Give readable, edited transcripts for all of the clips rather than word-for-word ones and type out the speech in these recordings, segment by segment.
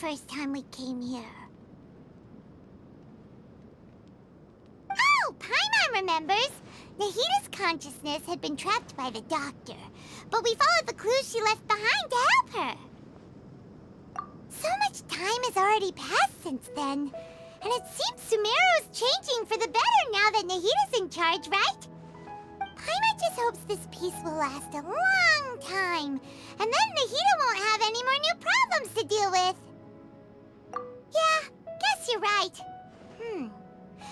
first time we came here. Oh, Paimon remembers! Nahita's consciousness had been trapped by the doctor, but we followed the clues she left behind to help her. So much time has already passed since then, and it seems Sumeru's changing for the better now that Nahita's in charge, right? Paimon just hopes this peace will last a long time, and then Nahita won't have any more new problems to deal with. Yeah, guess you're right.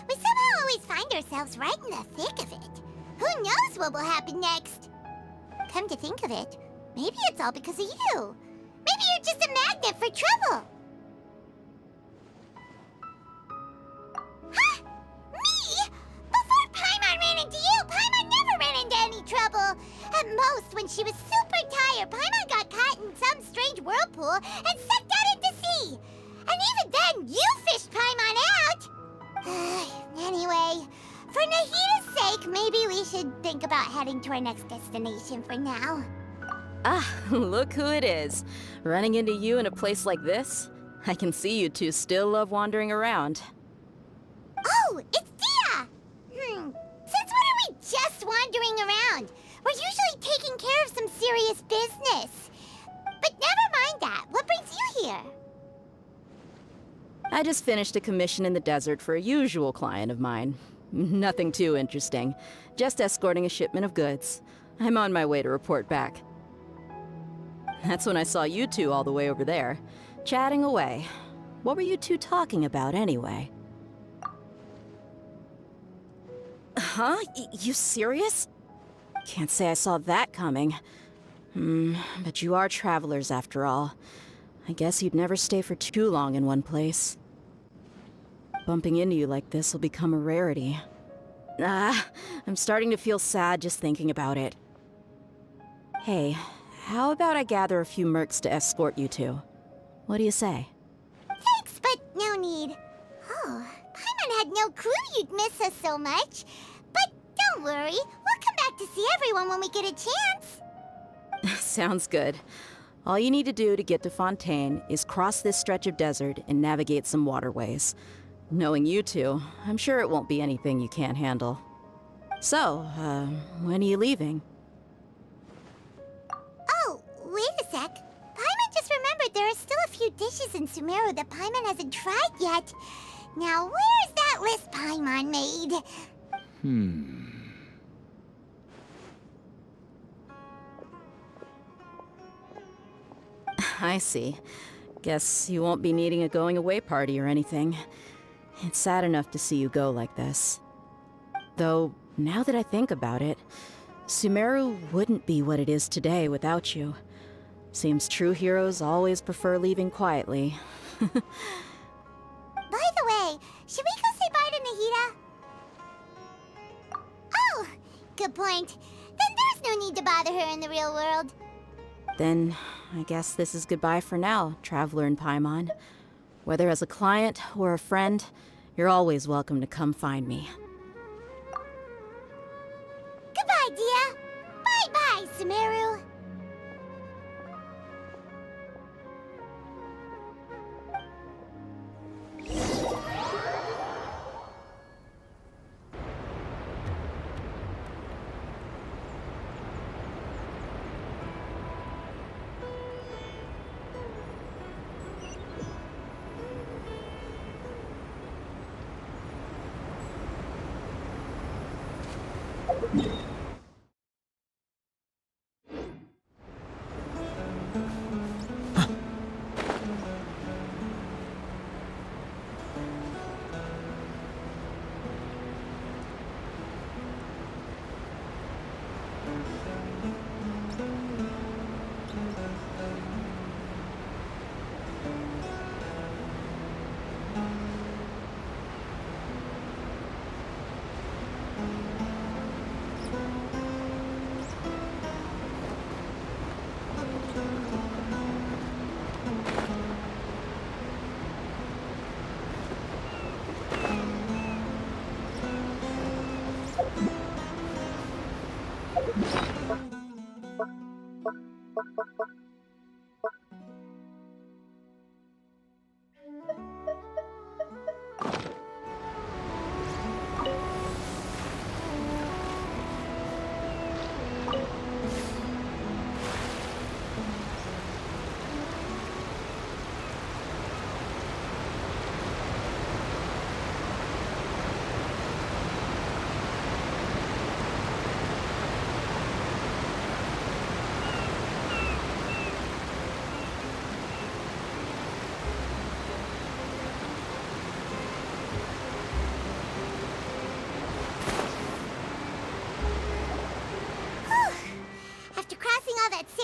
We somehow always find ourselves right in the thick of it. Who knows what will happen next? Come to think of it, maybe it's all because of you. Maybe you're just a magnet for trouble. Huh? Me? Before Paimon ran into you, Paimon never ran into any trouble. At most, when she was super tired, Paimon got caught in some strange whirlpool and sucked out into sea. And even then, you fished Paimon out. Anyway, for Nahita's sake, maybe we should think about heading to our next destination for now. Ah, look who it is. Running into you in a place like this? I can see you two still love wandering around. Oh, it's Dia! Since when are we just wandering around? We're usually taking care of some serious business. But never mind that. What brings you here? I just finished a commission in the desert for a usual client of mine. Nothing too interesting. Just escorting a shipment of goods. I'm on my way to report back. That's when I saw you two all the way over there, chatting away. What were you two talking about anyway? Huh? You serious? Can't say I saw that coming. But you are travelers after all. I guess you'd never stay for too long in one place. Bumping into you like this will become a rarity. I'm starting to feel sad just thinking about it. Hey, how about I gather a few mercs to escort you two? What do you say? Thanks, but no need. Oh, Paimon had no clue you'd miss us so much. But don't worry, we'll come back to see everyone when we get a chance. Sounds good. All you need to do to get to Fontaine is cross this stretch of desert and navigate some waterways. Knowing you two, I'm sure it won't be anything you can't handle. So, when are you leaving? Oh, wait a sec. Paimon just remembered there are still a few dishes in Sumeru that Paimon hasn't tried yet. Now, where's that list Paimon made? I see. Guess you won't be needing a going-away party or anything. It's sad enough to see you go like this. Though, now that I think about it, Sumeru wouldn't be what it is today without you. Seems true heroes always prefer leaving quietly. By the way, should we go say bye to Nahita? Oh, good point. Then there's no need to bother her in the real world. Then, I guess this is goodbye for now, Traveler in Paimon. Whether as a client or a friend, you're always welcome to come find me. Goodbye, Dia. Bye-bye, Sumeru.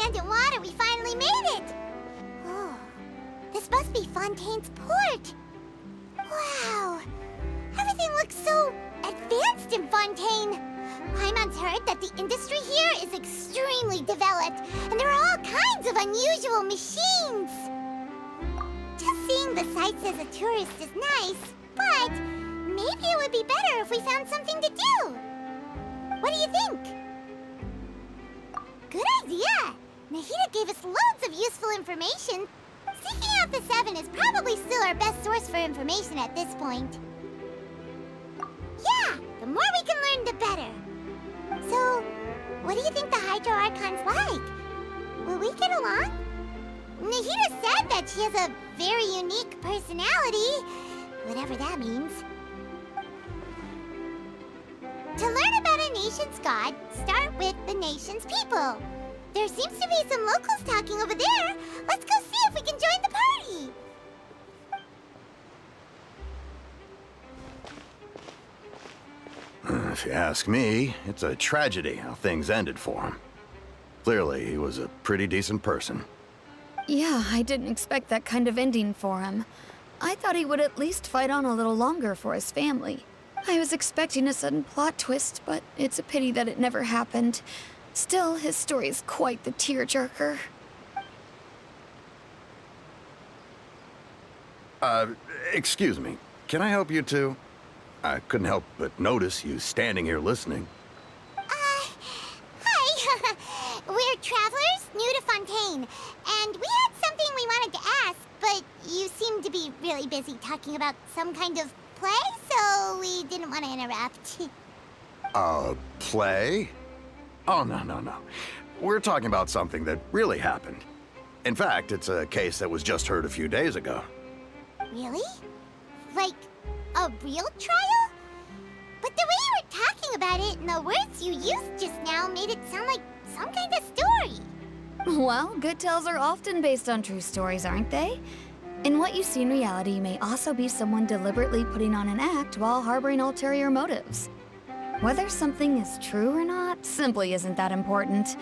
land and water, we finally made it! Oh, this must be Fontaine's port. Wow, everything looks so advanced in Fontaine. Paimon's heard that the industry here is extremely developed, and there are all kinds of unusual machines. Just seeing the sights as a tourist is nice, but maybe it would be better if we found something to do. What do you think? Good idea! Nahida gave us loads of useful information. Seeking out the Seven is probably still our best source for information at this point. Yeah, the more we can learn, the better. So, what do you think the Hydro Archon's like? Will we get along? Nahida said that she has a very unique personality, whatever that means. To learn about a nation's god, start with the nation's people. There seems to be some locals talking over there. Let's go see if we can join the party. If you ask me, it's a tragedy how things ended for him. Clearly, he was a pretty decent person. Yeah, I didn't expect that kind of ending for him. I thought he would at least fight on a little longer for his family. I was expecting a sudden plot twist, but it's a pity that it never happened. Still, his story is quite the tearjerker. Excuse me. Can I help you two? I couldn't help but notice you standing here listening. Hi. We're travelers new to Fontaine, and we had something we wanted to ask, but you seem to be really busy talking about some kind of play, so we didn't want to interrupt. Play? Oh, no. We're talking about something that really happened. In fact, it's a case that was just heard a few days ago. Really? Like, a real trial? But the way you were talking about it and the words you used just now made it sound like some kind of story. Well, good tales are often based on true stories, aren't they? And what you see in reality may also be someone deliberately putting on an act while harboring ulterior motives. Whether something is true or not simply isn't that important.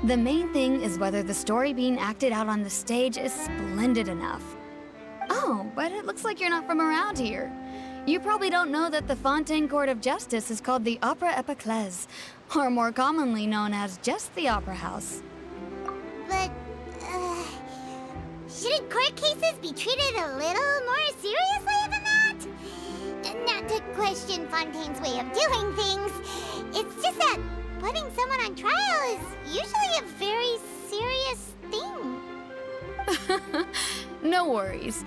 The main thing is whether the story being acted out on the stage is splendid enough. Oh, but it looks like you're not from around here. You probably don't know that the Fontaine Court of Justice is called the Opera Epiclese, or more commonly known as just the Opera House. But, shouldn't court cases be treated a little more seriously than that? Not to question Fontaine's way of doing things. It's just that putting someone on trial is usually a very serious thing. No worries.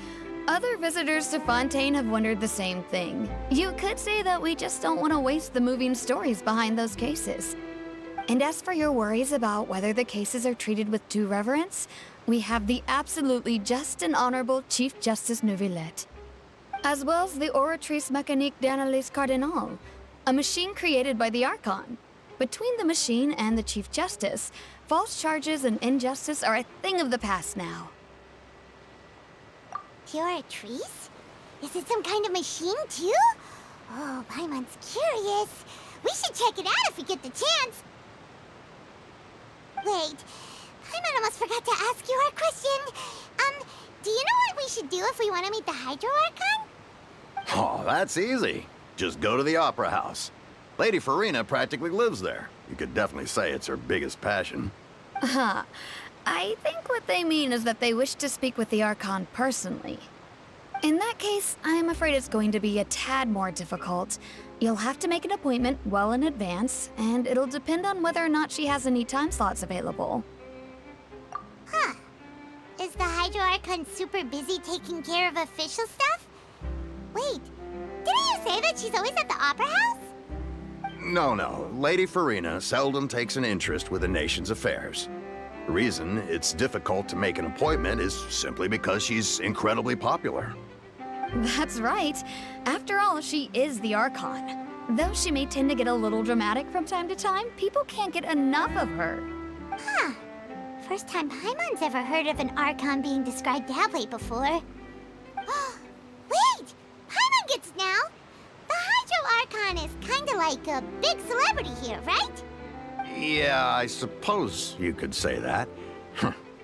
Other visitors to Fontaine have wondered the same thing. You could say that we just don't want to waste the moving stories behind those cases. And as for your worries about whether the cases are treated with due reverence, we have the absolutely just and honorable Chief Justice Neuvillette, as well as the Oratrice Mécanique d'Analyse Cardinal, a machine created by the Archon. Between the machine and the Chief Justice, false charges and injustice are a thing of the past now. Oratrice? Is it some kind of machine, too? Oh, Paimon's curious. We should check it out if we get the chance. Wait, Paimon almost forgot to ask you our question. Do you know what we should do if we want to meet the Hydro Archon? Oh, that's easy. Just go to the Opera House. Lady Farina practically lives there. You could definitely say it's her biggest passion. I think what they mean is that they wish to speak with the Archon personally. In that case, I'm afraid it's going to be a tad more difficult. You'll have to make an appointment well in advance, and it'll depend on whether or not she has any time slots available. Huh. Is the Hydro Archon super busy taking care of official stuff? Wait, didn't you say that she's always at the Opera House? No. Lady Farina seldom takes an interest with the nation's affairs. The reason it's difficult to make an appointment is simply because she's incredibly popular. That's right. After all, she is the Archon. Though she may tend to get a little dramatic from time to time, people can't get enough of her. Huh. First time Paimon's ever heard of an Archon being described that way before. Wait! Paimon gets now! The Hydro Archon is kinda like a big celebrity here, right? Yeah, I suppose you could say that.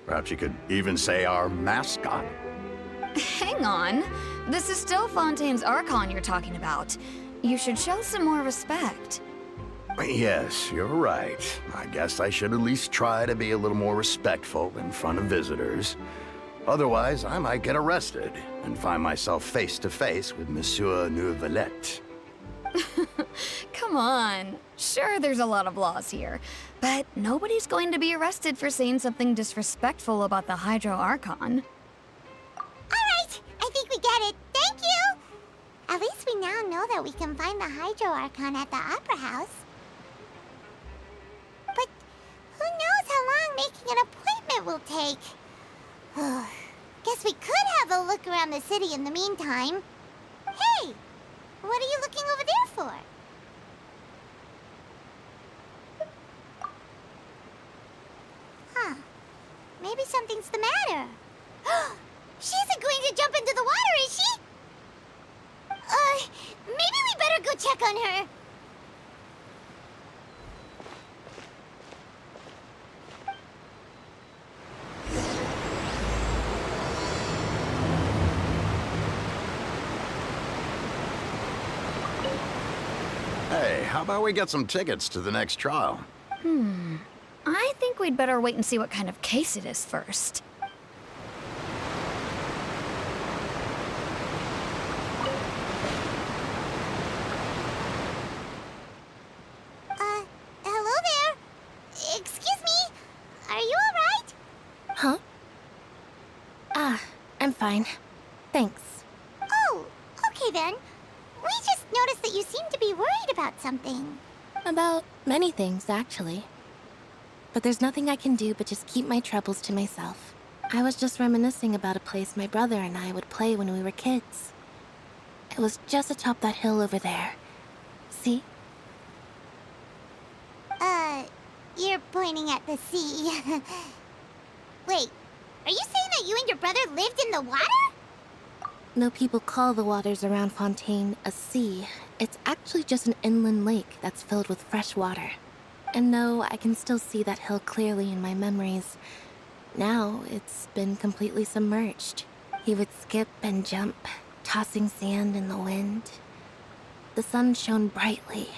Perhaps you could even say our mascot. Hang on. This is still Fontaine's archon you're talking about. You should show some more respect. Yes, you're right. I guess I should at least try to be a little more respectful in front of visitors. Otherwise, I might get arrested and find myself face to face with Monsieur Neuvillette. Come on. Sure, there's a lot of laws here, but nobody's going to be arrested for saying something disrespectful about the Hydro Archon. Alright, I think we get it. Thank you! At least we now know that we can find the Hydro Archon at the Opera House. But who knows how long making an appointment will take? Guess we could have a look around the city in the meantime. Hey! What are you looking over there for? Huh. Maybe something's the matter. She isn't going to jump into the water, is she? Maybe we better go check on her. Hey, how about we get some tickets to the next trial? I think we'd better wait and see what kind of case it is first. Hello there. Excuse me. Are you alright? Huh? I'm fine. Thanks. Oh, okay then. We just noticed that you seem to be worried about something. About many things, actually. But there's nothing I can do but just keep my troubles to myself. I was just reminiscing about a place my brother and I would play when we were kids. It was just atop that hill over there. See? You're pointing at the sea. Wait, are you saying that you and your brother lived in the water? No people call the waters around Fontaine a sea. It's actually just an inland lake that's filled with fresh water. And no, I can still see that hill clearly in my memories. Now, it's been completely submerged. He would skip and jump, tossing sand in the wind. The sun shone brightly,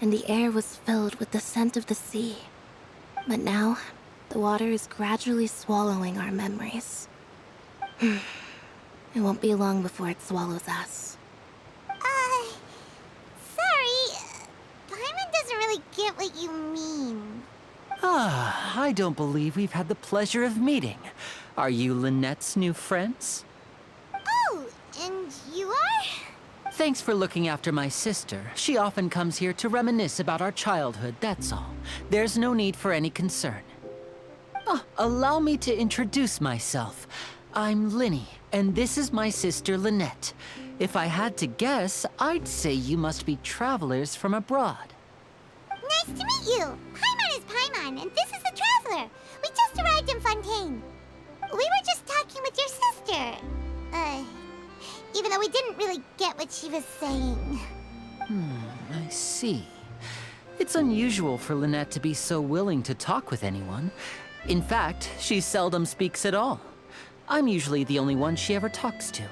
and the air was filled with the scent of the sea. But now, the water is gradually swallowing our memories. It won't be long before it swallows us. Sorry. Paimon doesn't really get what you mean. I don't believe we've had the pleasure of meeting. Are you Lynette's new friends? Oh, and you are? Thanks for looking after my sister. She often comes here to reminisce about our childhood, that's all. There's no need for any concern. Allow me to introduce myself. I'm Linny, and this is my sister Lynette. If I had to guess, I'd say you must be travelers from abroad. Nice to meet you. Paimon is Paimon, and this is the Traveler. We just arrived in Fontaine. We were just talking with your sister. Even though we didn't really get what she was saying. I see. It's unusual for Lynette to be so willing to talk with anyone. In fact, she seldom speaks at all. I'm usually the only one she ever talks to.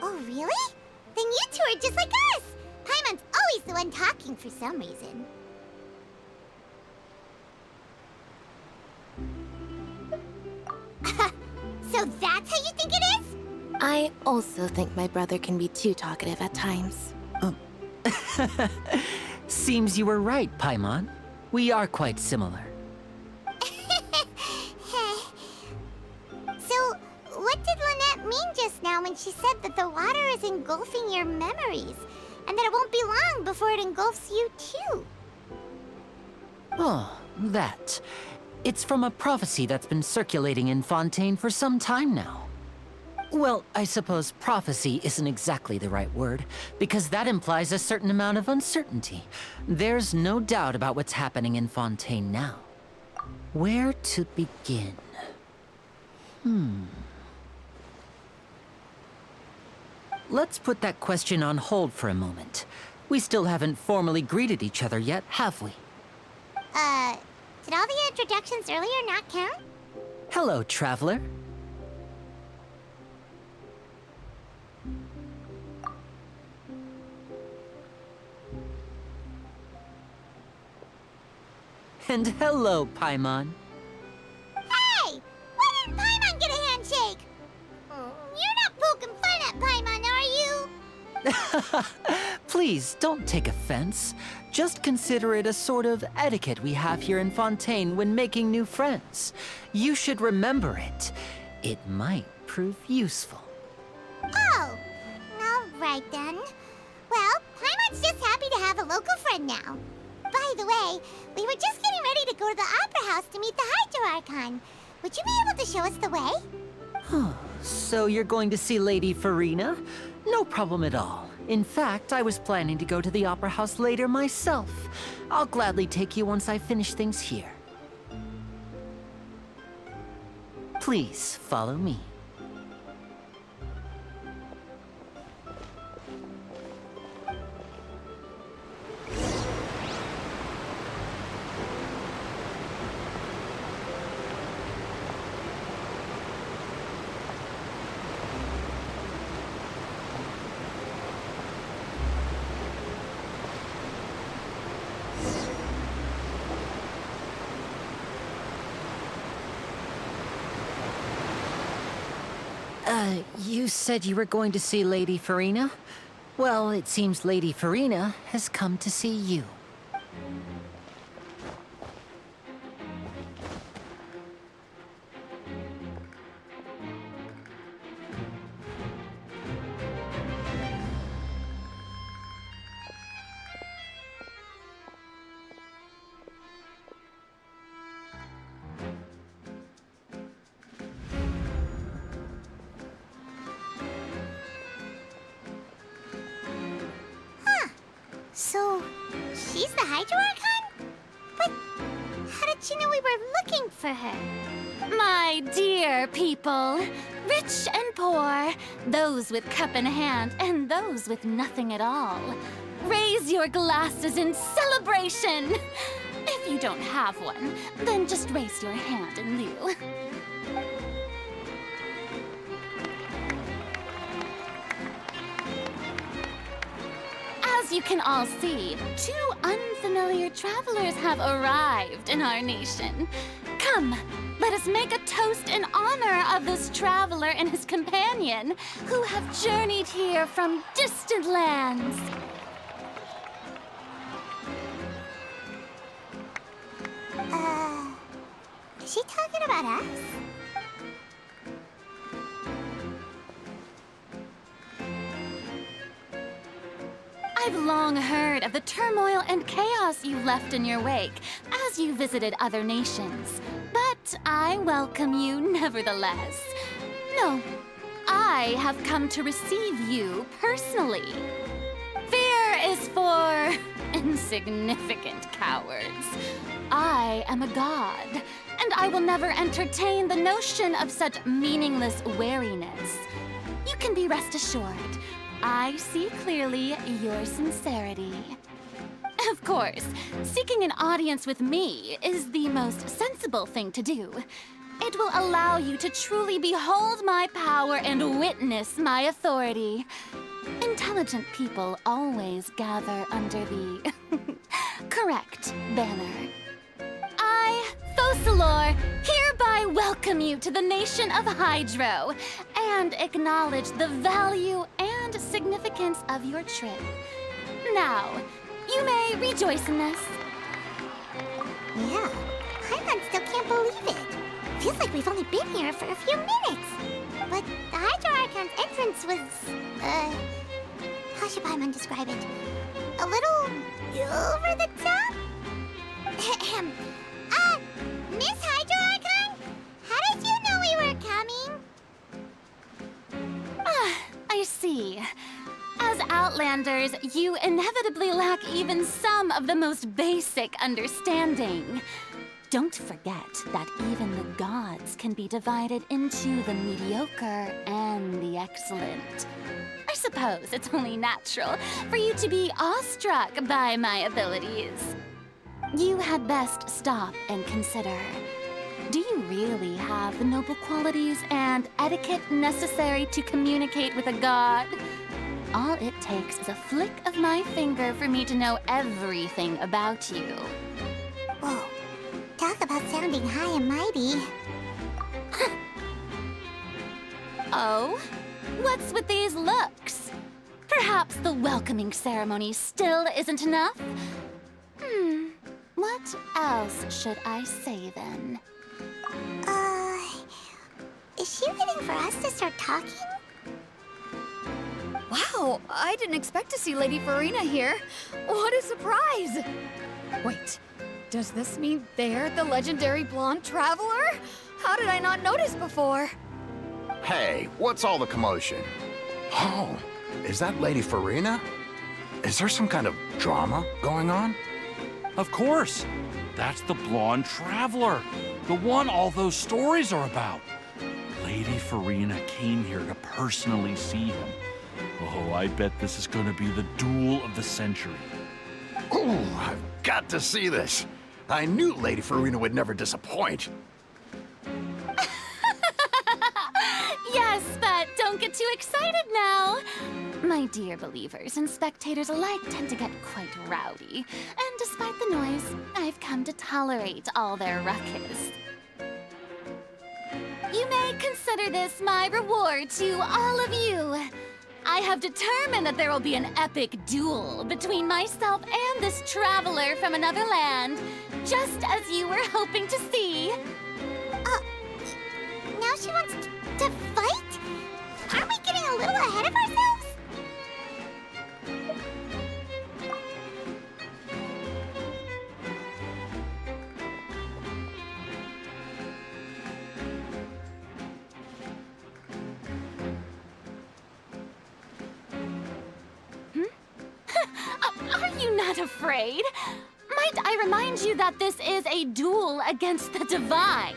Oh, really? Then you two are just like us. Paimon's always the one talking for some reason. So that's how you think it is? I also think my brother can be too talkative at times. Seems you were right, Paimon. We are quite similar. So, what did Lynette mean just now when she said that the water is engulfing your memories, and that it won't be long before it engulfs you too? Oh, that. It's from a prophecy that's been circulating in Fontaine for some time now. Well, I suppose prophecy isn't exactly the right word, because that implies a certain amount of uncertainty. There's no doubt about what's happening in Fontaine now. Where to begin? Let's put that question on hold for a moment. We still haven't formally greeted each other yet, have we? Did all the introductions earlier not count? Hello, traveler. And hello, Paimon. Hey! Why didn't Paimon get a handshake? You're not poking fun at Paimon, are you? Please, don't take offense. Just consider it a sort of etiquette we have here in Fontaine when making new friends. You should remember it. It might prove useful. Oh, all right then. Well, Paimon's just happy to have a local friend now. By the way, we were just getting ready to go to the Opera House to meet the Hydro Archon. Would you be able to show us the way? So you're going to see Lady Farina? No problem at all. In fact, I was planning to go to the Opera House later myself. I'll gladly take you once I finish things here. Please follow me. You said you were going to see Lady Farina? Well, it seems Lady Farina has come to see you. So, she's the Hydro Archon? But how did she know we were looking for her? My dear people, rich and poor, those with cup in hand and those with nothing at all, raise your glasses in celebration! If you don't have one, then just raise your hand in lieu. As you can all see, two unfamiliar travelers have arrived in our nation. Come, let us make a toast in honor of this traveler and his companion who have journeyed here from distant lands. Is she talking about us? I've long heard of the turmoil and chaos you left in your wake as you visited other nations. But I welcome you nevertheless. No, I have come to receive you personally. Fear is for insignificant cowards. I am a god, and I will never entertain the notion of such meaningless wariness. You can be rest assured. I see clearly your sincerity. Of course, seeking an audience with me is the most sensible thing to do. It will allow you to truly behold my power and witness my authority. Intelligent people always gather under the correct banner. I, Focalor, hereby welcome you to the nation of Hydro and acknowledge the value and significance of your trip. Now, you may rejoice in this. Yeah, Paimon still can't believe it. Feels like we've only been here for a few minutes. But the Hydro Archon's entrance was, how should Paimon describe it? A little over the top? Miss Hydro Archon? How did you know we were coming? I see. As Outlanders, you inevitably lack even some of the most basic understanding. Don't forget that even the gods can be divided into the mediocre and the excellent. I suppose it's only natural for you to be awestruck by my abilities. You had best stop and consider. Do you really have the noble qualities and etiquette necessary to communicate with a god? All it takes is a flick of my finger for me to know everything about you. Whoa. Talk about sounding high and mighty. Oh? What's with these looks? Perhaps the welcoming ceremony still isn't enough? What else should I say then? Is she waiting for us to start talking? Wow, I didn't expect to see Lady Farina here. What a surprise! Wait, does this mean they're the legendary blonde traveler? How did I not notice before? Hey, what's all the commotion? Oh, is that Lady Farina? Is there some kind of drama going on? Of course. That's the blonde traveler. The one all those stories are about. Lady Farina came here to personally see him. Oh, I bet this is gonna be the duel of the century. Ooh, I've got to see this. I knew Lady Farina would never disappoint. Yes, but don't get too excited now. My dear believers and spectators alike tend to get quite rowdy, and despite the noise, I've come to tolerate all their ruckus. You may consider this my reward to all of you. I have determined that there will be an epic duel between myself and this traveler from another land, just as you were hoping to see. Now she wants to fight? Aren't we getting a little ahead of ourselves? Are you not afraid? Might I remind you that this is a duel against the divine?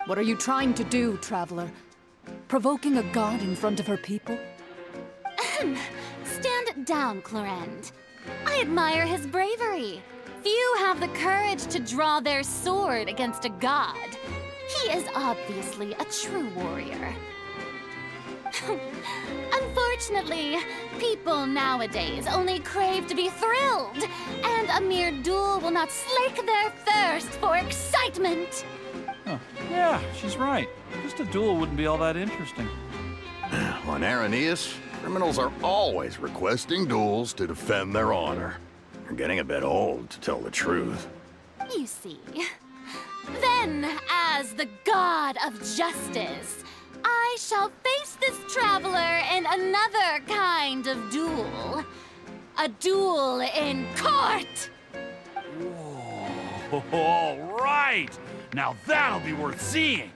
What are you trying to do, traveler? Provoking a god in front of her people? Stand down, Clorend. I admire his bravery. Few have the courage to draw their sword against a god. He is obviously a true warrior. Unfortunately, people nowadays only crave to be thrilled, and a mere duel will not slake their thirst for excitement. Huh. Yeah, she's right. Just a duel wouldn't be all that interesting. On Araneus, criminals are always requesting duels to defend their honor. They're getting a bit old, to tell the truth. You see. Then, as the god of justice, I shall face this traveler in another kind of duel. A duel in court! Whoa, all right! Now that'll be worth seeing!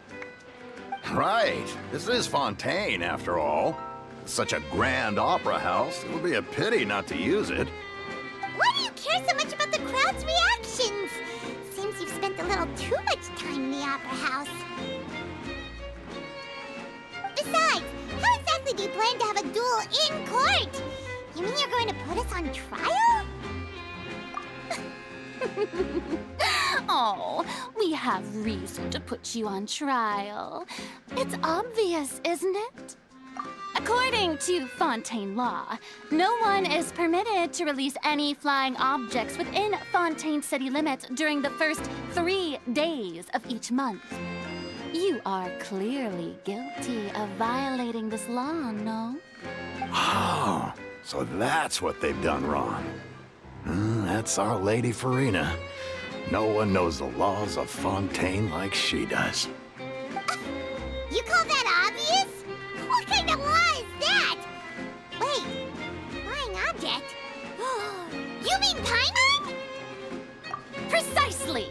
Right. This is Fontaine, after all. Such a grand opera house, it would be a pity not to use it. Why do you care so much about the crowd's reactions? Seems you've spent a little too much time in the opera house. Besides, how exactly do you plan to have a duel in court? You mean you're going to put us on trial? Oh, we have reason to put you on trial. It's obvious, isn't it? According to Fontaine law, no one is permitted to release any flying objects within Fontaine city limits during the first 3 days of each month. You are clearly guilty of violating this law, no? Oh, so that's what they've done wrong. That's our Lady Farina. No one knows the laws of Fontaine like she does. You call that obvious? What kind of law is that? Wait, flying object? You mean Paimon? Precisely!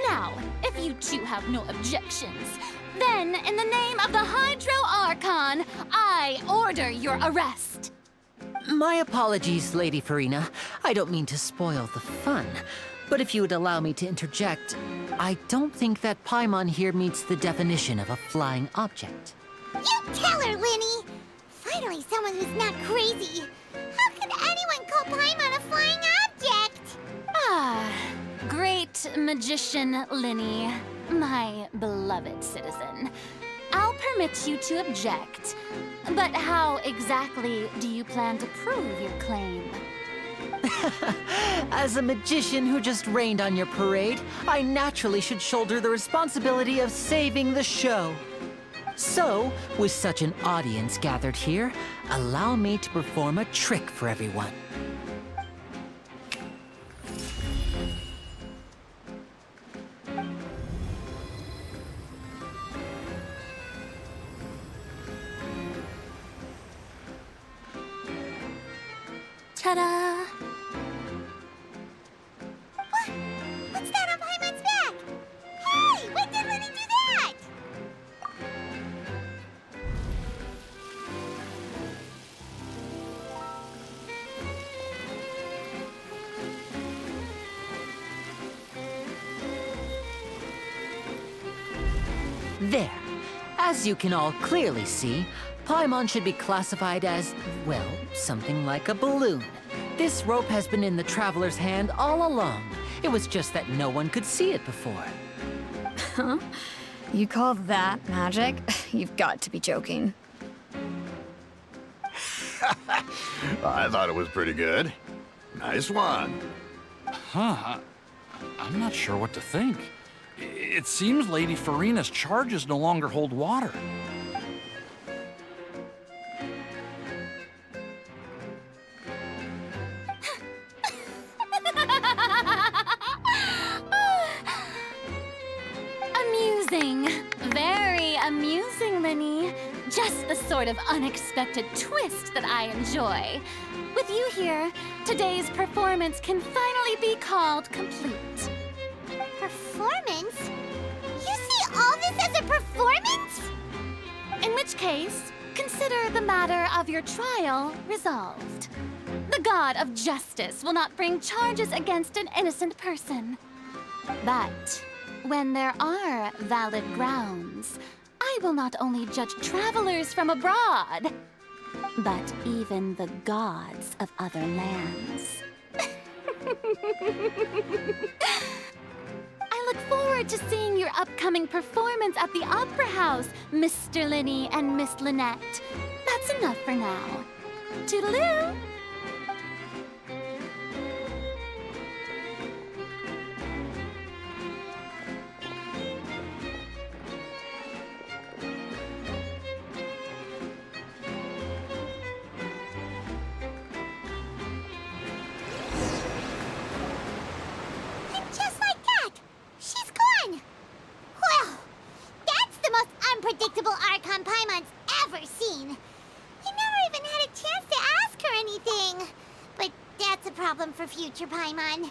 Now, if you two have no objections, then in the name of the Hydro Archon, I order your arrest. My apologies, Lady Farina. I don't mean to spoil the fun. But if you would allow me to interject, I don't think that Paimon here meets the definition of a flying object. You tell her, Linny! Finally someone who's not crazy. How could anyone call Paimon a flying object? Ah, great Magician Linny, my beloved citizen, I'll permit you to object. But how exactly do you plan to prove your claim? As a magician who just rained on your parade, I naturally should shoulder the responsibility of saving the show. So, with such an audience gathered here, allow me to perform a trick for everyone. Ta-da! What's that on Paimon's back? Hey, when did Linny do that? There. As you can all clearly see, Paimon should be classified as, well, something like a balloon. This rope has been in the Traveler's hand all along. It was just that no one could see it before. Huh? You call that magic? You've got to be joking. I thought it was pretty good. Nice one. Huh. I'm not sure what to think. It seems Lady Farina's charges no longer hold water. Amusing. Very amusing, Linny. Just the sort of unexpected twist that I enjoy. With you here, today's performance can finally be called complete. Performance? You see all this as a performance? In which case, consider the matter of your trial resolved. The god of justice will not bring charges against an innocent person. But when there are valid grounds, I will not only judge travelers from abroad, but even the gods of other lands. I look forward to seeing your upcoming performance at the Opera House, Mr. Linny and Miss Lynette. That's enough for now. Toodaloo! And just like that, she's gone. Well, that's the most unpredictable Archon Paimon's ever seen. He never even had a chance to ask her anything. But that's a problem for future Paimon.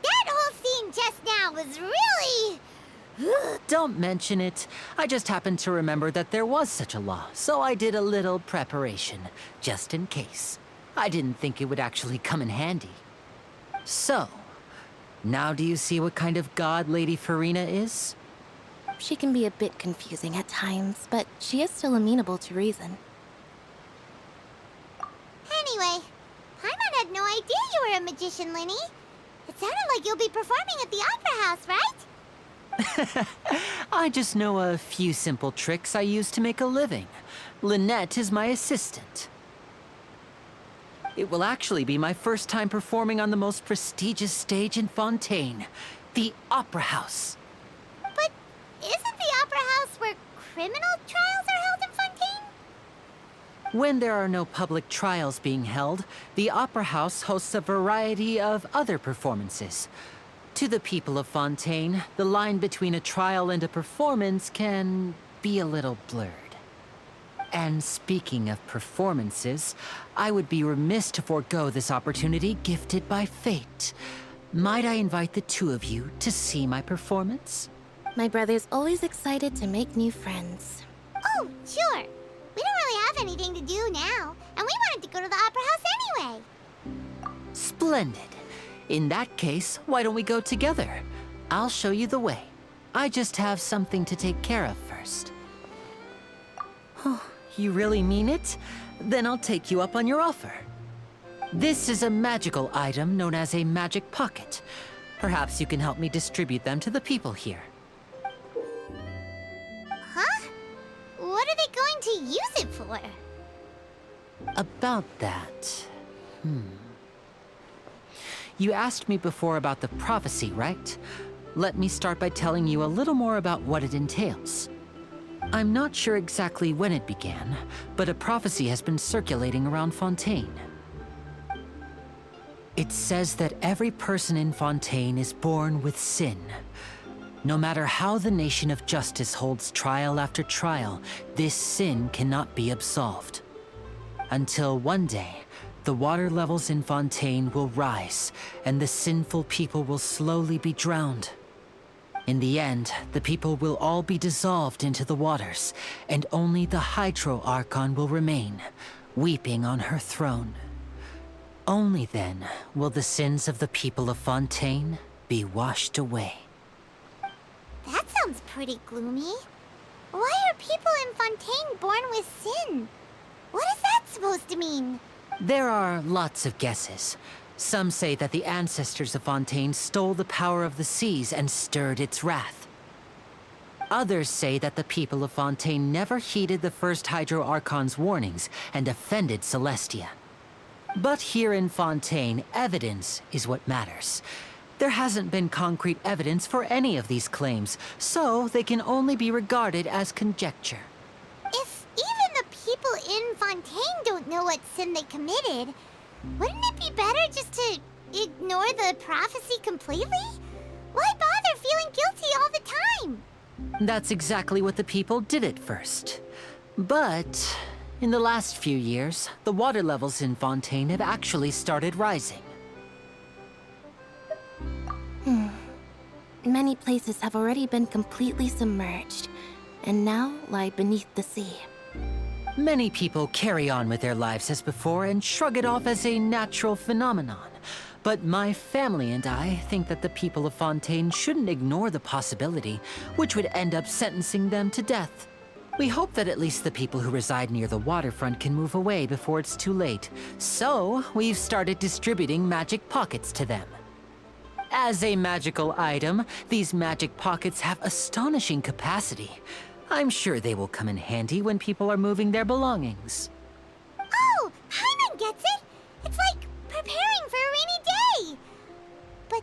That whole scene just now was really... Don't mention it. I just happened to remember that there was such a law, so I did a little preparation, just in case. I didn't think it would actually come in handy. So, now do you see what kind of god Lady Farina is? She can be a bit confusing at times, but she is still amenable to reason. Anyway, Paimon had no idea you were a magician, Linny. It sounded like you'll be performing at the Opera House, right? I just know a few simple tricks I use to make a living. Lynette is my assistant. It will actually be my first time performing on the most prestigious stage in Fontaine, the Opera House. But isn't the Opera House where criminal trials are held in Fontaine? When there are no public trials being held, the Opera House hosts a variety of other performances. To the people of Fontaine, the line between a trial and a performance can be a little blurred. And speaking of performances, I would be remiss to forego this opportunity gifted by fate. Might I invite the two of you to see my performance? My brother's always excited to make new friends. Oh, sure. We don't really have anything to do now, and we wanted to go to the Opera House anyway. Splendid. In that case, why don't we go together? I'll show you the way. I just have something to take care of first. Oh, you really mean it? Then I'll take you up on your offer. This is a magical item known as a magic pocket. Perhaps you can help me distribute them to the people here. Huh? What are they going to use it for? About that... You asked me before about the prophecy, right? Let me start by telling you a little more about what it entails. I'm not sure exactly when it began, but a prophecy has been circulating around Fontaine. It says that every person in Fontaine is born with sin. No matter how the Nation of Justice holds trial after trial, this sin cannot be absolved. Until one day, the water levels in Fontaine will rise, and the sinful people will slowly be drowned. In the end, the people will all be dissolved into the waters, and only the Archon will remain, weeping on her throne. Only then will the sins of the people of Fontaine be washed away. That sounds pretty gloomy. Why are people in Fontaine born with sin? What is that supposed to mean? There are lots of guesses. Some say that the ancestors of Fontaine stole the power of the seas and stirred its wrath. Others say that the people of Fontaine never heeded the first Archon's warnings and offended Celestia. But here in Fontaine, evidence is what matters. There hasn't been concrete evidence for any of these claims, so they can only be regarded as conjecture. If even the people in Fontaine don't know what sin they committed, wouldn't it be better just to ignore the prophecy completely? Why bother feeling guilty all the time? That's exactly what the people did at first. But in the last few years, the water levels in Fontaine have actually started rising. Many places have already been completely submerged, and now lie beneath the sea. Many people carry on with their lives as before and shrug it off as a natural phenomenon. But my family and I think that the people of Fontaine shouldn't ignore the possibility, which would end up sentencing them to death. We hope that at least the people who reside near the waterfront can move away before it's too late. So, we've started distributing magic pockets to them. As a magical item, these magic pockets have astonishing capacity. I'm sure they will come in handy when people are moving their belongings. Oh, Hyman gets it! It's like preparing for a rainy day! But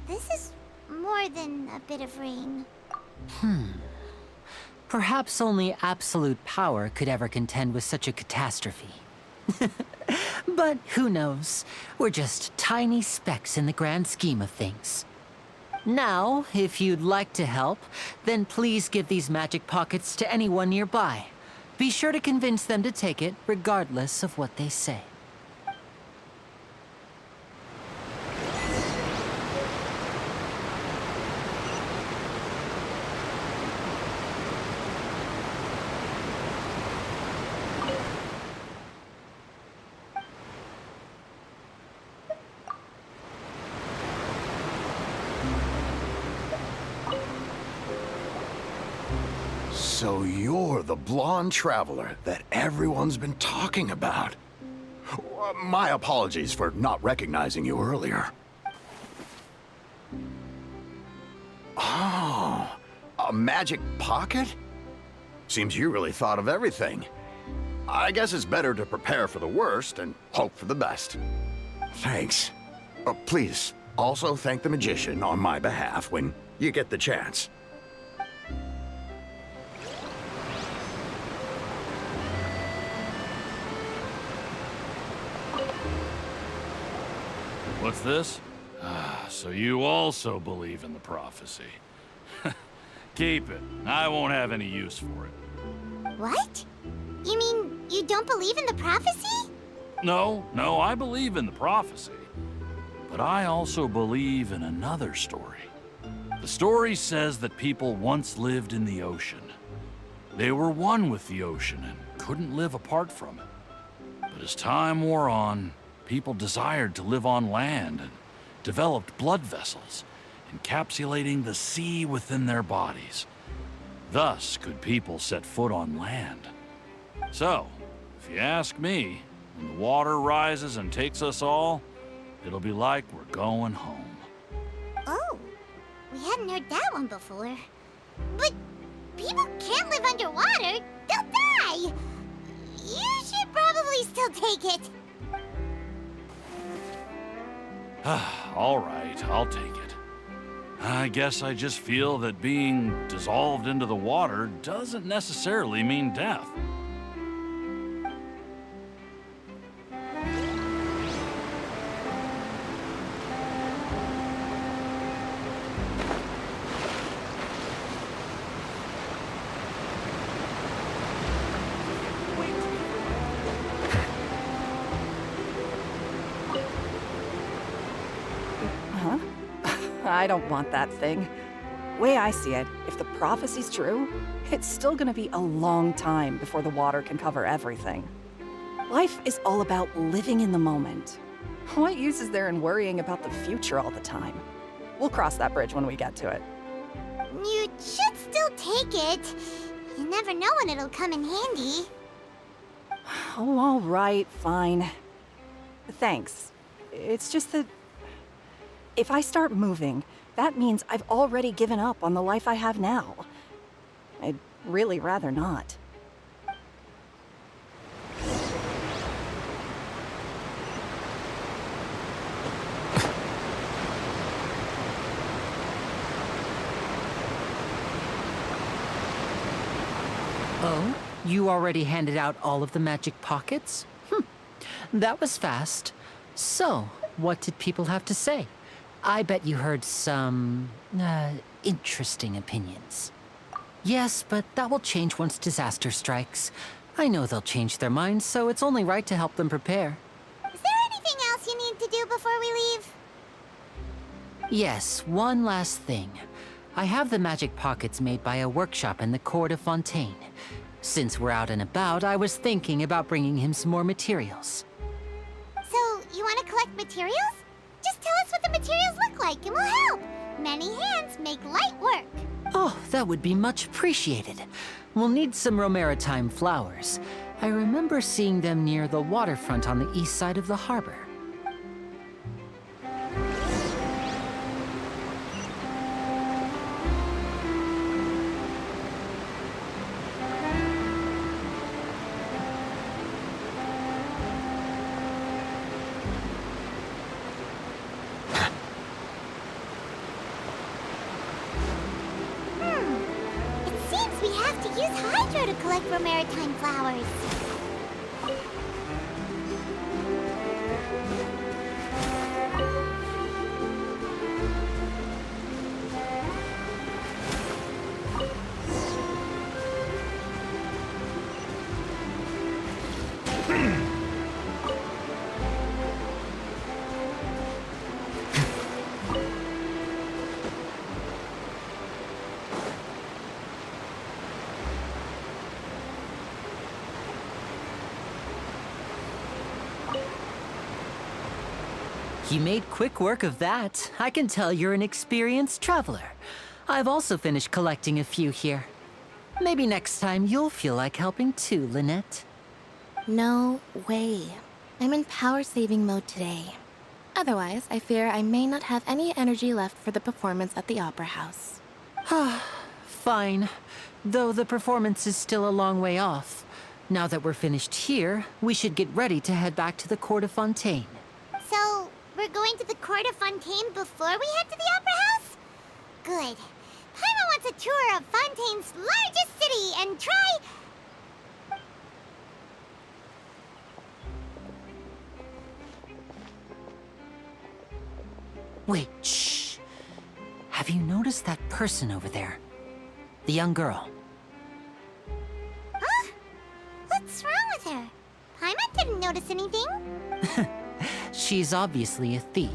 this is more than a bit of rain. Perhaps only absolute power could ever contend with such a catastrophe. But who knows? We're just tiny specks in the grand scheme of things. Now, if you'd like to help, then please give these magic pockets to anyone nearby. Be sure to convince them to take it, regardless of what they say. So you're the blonde traveler that everyone's been talking about. My apologies for not recognizing you earlier. Oh, a magic pocket? Seems you really thought of everything. I guess it's better to prepare for the worst and hope for the best. Thanks. Please, also thank the magician on my behalf when you get the chance. What's this? So you also believe in the prophecy. Keep it. I won't have any use for it. What? You mean you don't believe in the prophecy? No, I believe in the prophecy. But I also believe in another story. The story says that people once lived in the ocean. They were one with the ocean and couldn't live apart from it. But as time wore on, people desired to live on land and developed blood vessels, encapsulating the sea within their bodies. Thus could people set foot on land. So, if you ask me, when the water rises and takes us all, it'll be like we're going home. We hadn't heard that one before. But people can't live underwater. They'll die. You should probably still take it. All right, I'll take it. I guess I just feel that being dissolved into the water doesn't necessarily mean death. Huh? I don't want that thing. Way I see it, if the prophecy's true, it's still gonna be a long time before the water can cover everything. Life is all about living in the moment. What use is there in worrying about the future all the time? We'll cross that bridge when we get to it. You should still take it. You never know when it'll come in handy. Oh, all right, fine. Thanks. It's just that if I start moving, that means I've already given up on the life I have now. I'd really rather not. Oh? You already handed out all of the magic pockets? That was fast. So, what did people have to say? I bet you heard some, interesting opinions. Yes, but that will change once disaster strikes. I know they'll change their minds, so it's only right to help them prepare. Is there anything else you need to do before we leave? Yes, one last thing. I have the magic pockets made by a workshop in the court of Fontaine. Since we're out and about, I was thinking about bringing him some more materials. So, you want to collect materials? Just tell us what the materials look like and we'll help. Many hands make light work. Oh, that would be much appreciated. We'll need some romaritime flowers. I remember seeing them near the waterfront on the east side of the harbor. It seems we have to use Hydro to collect romaritime flowers. You made quick work of that. I can tell you're an experienced traveler. I've also finished collecting a few here. Maybe next time you'll feel like helping too, Lynette. No way. I'm in power-saving mode today. Otherwise, I fear I may not have any energy left for the performance at the Opera House. Fine. Though the performance is still a long way off. Now that we're finished here, we should get ready to head back to the court of Fontaine. So, we're going to the court of Fontaine before we head to the Opera House? Good. Paimon wants a tour of Fontaine's largest city and try... Wait, shh. Have you noticed that person over there? The young girl. Huh? What's wrong with her? Paimon didn't notice anything. She's obviously a thief.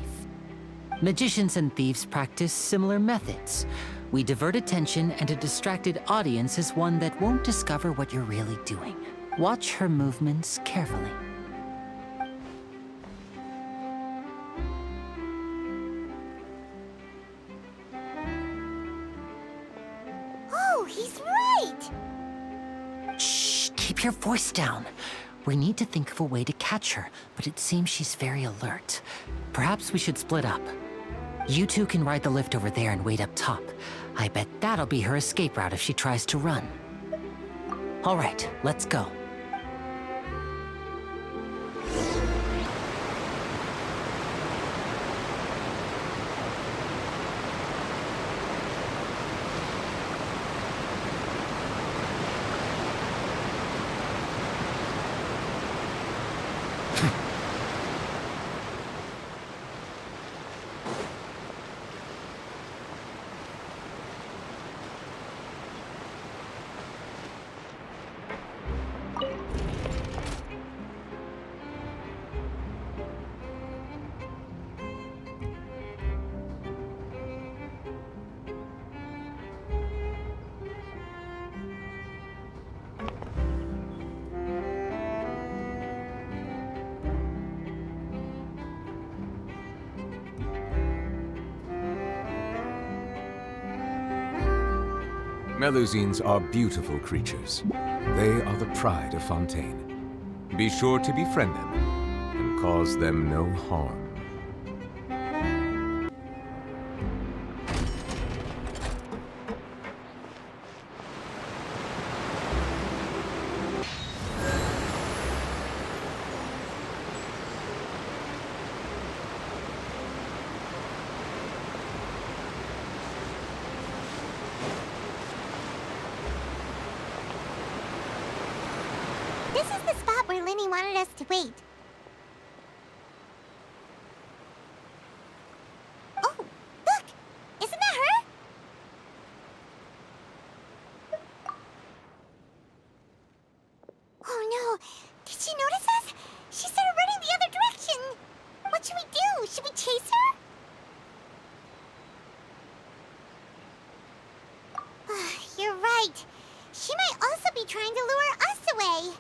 Magicians and thieves practice similar methods. We divert attention, and a distracted audience is one that won't discover what you're really doing. Watch her movements carefully. Oh, he's right! Shh, keep your voice down. We need to think of a way to catch her, but it seems she's very alert. Perhaps we should split up. You two can ride the lift over there and wait up top. I bet that'll be her escape route if she tries to run. All right, let's go. Melusines are beautiful creatures. They are the pride of Fontaine. Be sure to befriend them and cause them no harm. This is the spot where Linny wanted us to wait. Oh, look! Isn't that her? Oh no! Did she notice us? She started running the other direction! What should we do? Should we chase her? You're right. She might also be trying to lure us away.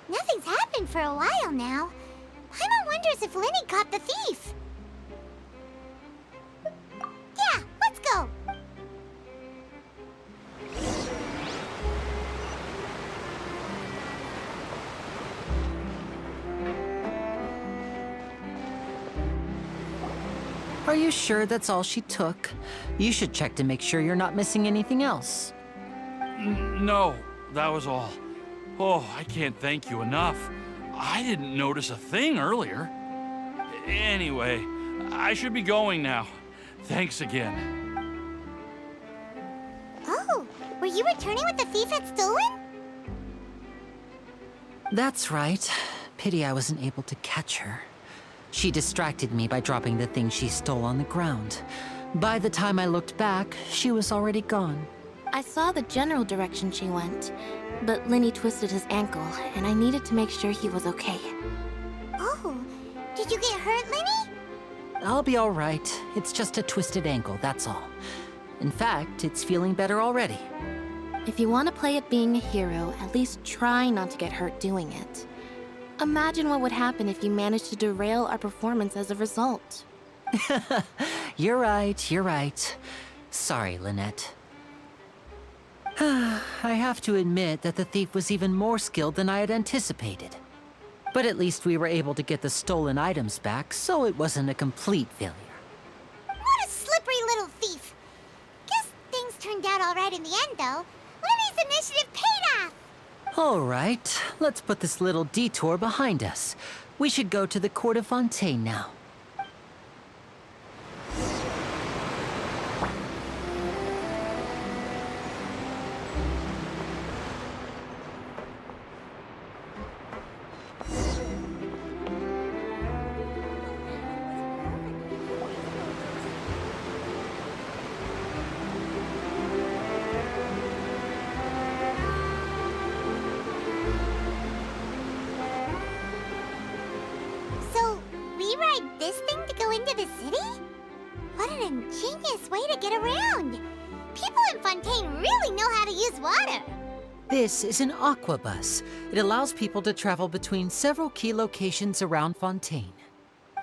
Nothing's happened for a while now. Paimon wonders if Linny caught the thief. Yeah, let's go. Are you sure that's all she took? You should check to make sure you're not missing anything else. No, that was all. Oh, I can't thank you enough. I didn't notice a thing earlier. Anyway, I should be going now. Thanks again. Oh, were you returning what the thief had stolen? That's right. Pity I wasn't able to catch her. She distracted me by dropping the thing she stole on the ground. By the time I looked back, she was already gone. I saw the general direction she went, but Linny twisted his ankle, and I needed to make sure he was okay. Oh, did you get hurt, Linny? I'll be all right. It's just a twisted ankle, that's all. In fact, it's feeling better already. If you want to play at being a hero, at least try not to get hurt doing it. Imagine what would happen if you managed to derail our performance as a result. You're right, you're right. Sorry, Lynette. I have to admit that the thief was even more skilled than I had anticipated. But at least we were able to get the stolen items back, so it wasn't a complete failure. What a slippery little thief. Guess things turned out all right in the end, though. Linny's initiative paid off. All right, let's put this little detour behind us. We should go to the court of Fontaine now. So, we ride this thing to go into the city? What an ingenious way to get around. People in Fontaine really know how to use water. This is an aquabus. It allows people to travel between several key locations around Fontaine.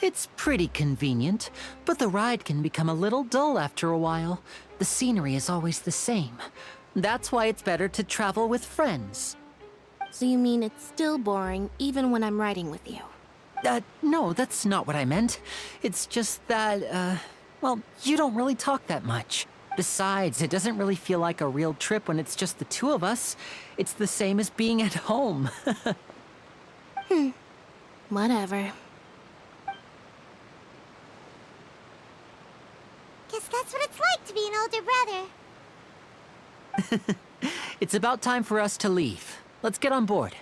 It's pretty convenient, but the ride can become a little dull after a while. The scenery is always the same. That's why it's better to travel with friends. So you mean it's still boring even when I'm riding with you? No, that's not what I meant. It's just that, well, you don't really talk that much. Besides, it doesn't really feel like a real trip when it's just the two of us. It's the same as being at home. Whatever. Guess that's what it's like to be an older brother. It's about time for us to leave. Let's get on board.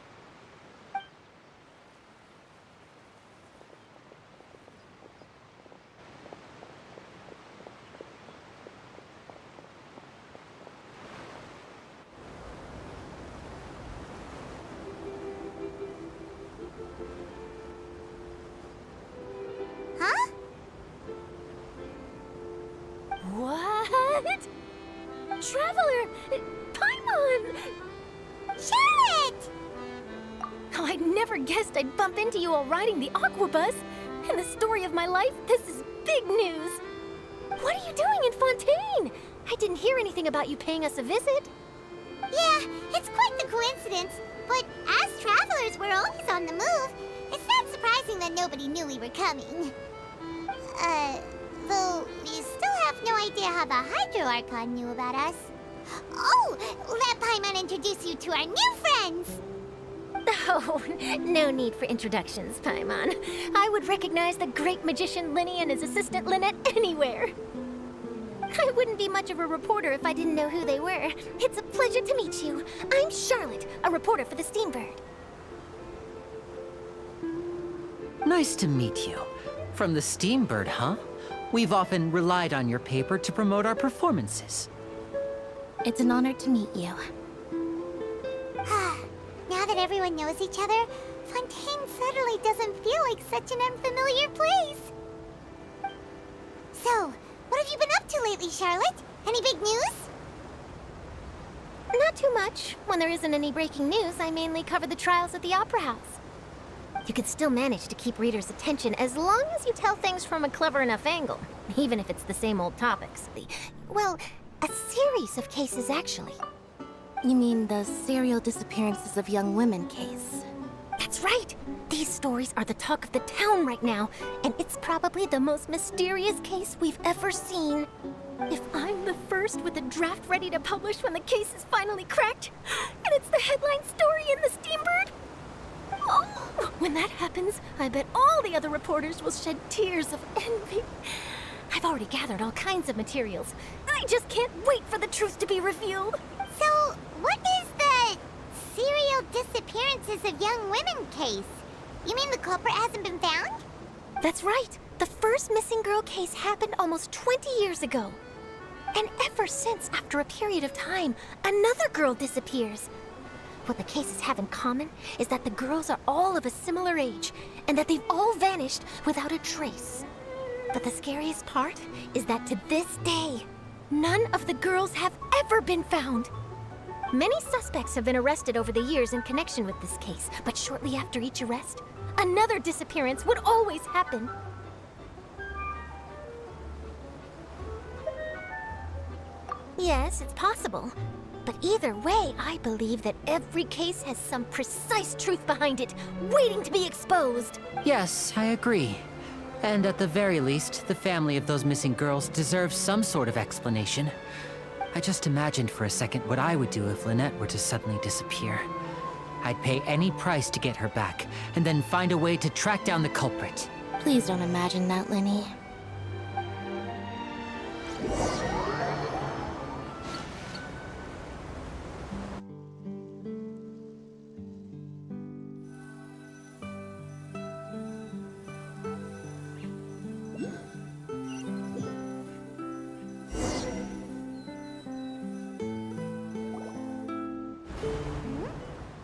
Huh? What? Traveler! Paimon! Charlotte! Oh, I never guessed I'd bump into you while riding the Aquabus. In the story of my life, this is big news. What are you doing in Fontaine? I didn't hear anything about you paying us a visit. Yeah, it's quite the coincidence. But as travelers, we're always on the move. It's not surprising that nobody knew we were coming. Though we still have no idea how the Hydro Archon knew about us. Oh, let Paimon introduce you to our new friends! Oh, no need for introductions, Paimon. I would recognize the great magician Linny and his assistant Lynette anywhere. I wouldn't be much of a reporter if I didn't know who they were. It's a pleasure to meet you. I'm Charlotte, a reporter for the Steambird. Nice to meet you. From the Steambird, huh? We've often relied on your paper to promote our performances. It's an honor to meet you. Now that everyone knows each other, Fontaine suddenly doesn't feel like such an unfamiliar place. So, what have you been up to lately, Charlotte? Any big news? Not too much. When there isn't any breaking news, I mainly cover the trials at the Opera House. You can still manage to keep readers' attention as long as you tell things from a clever enough angle, even if it's the same old topics. Well, a series of cases, actually. You mean the serial disappearances of young women case? That's right! These stories are the talk of the town right now, and it's probably the most mysterious case we've ever seen. If I'm the first with a draft ready to publish when the case is finally cracked, and it's the headline story in the Steambird, oh, when that happens, I bet all the other reporters will shed tears of envy. I've already gathered all kinds of materials. I just can't wait for the truth to be revealed. So, what is the serial disappearances of young women case? You mean the culprit hasn't been found? That's right. The first missing girl case happened almost 20 years ago. And ever since, after a period of time, another girl disappears. What the cases have in common is that the girls are all of a similar age, and that they've all vanished without a trace. But the scariest part is that to this day, none of the girls have ever been found. Many suspects have been arrested over the years in connection with this case, but shortly after each arrest, another disappearance would always happen. Yes, it's possible. But either way, I believe that every case has some precise truth behind it, waiting to be exposed. Yes, I agree. And at the very least, the family of those missing girls deserves some sort of explanation. I just imagined for a second what I would do if Lynette were to suddenly disappear. I'd pay any price to get her back, and then find a way to track down the culprit. Please don't imagine that, Linny.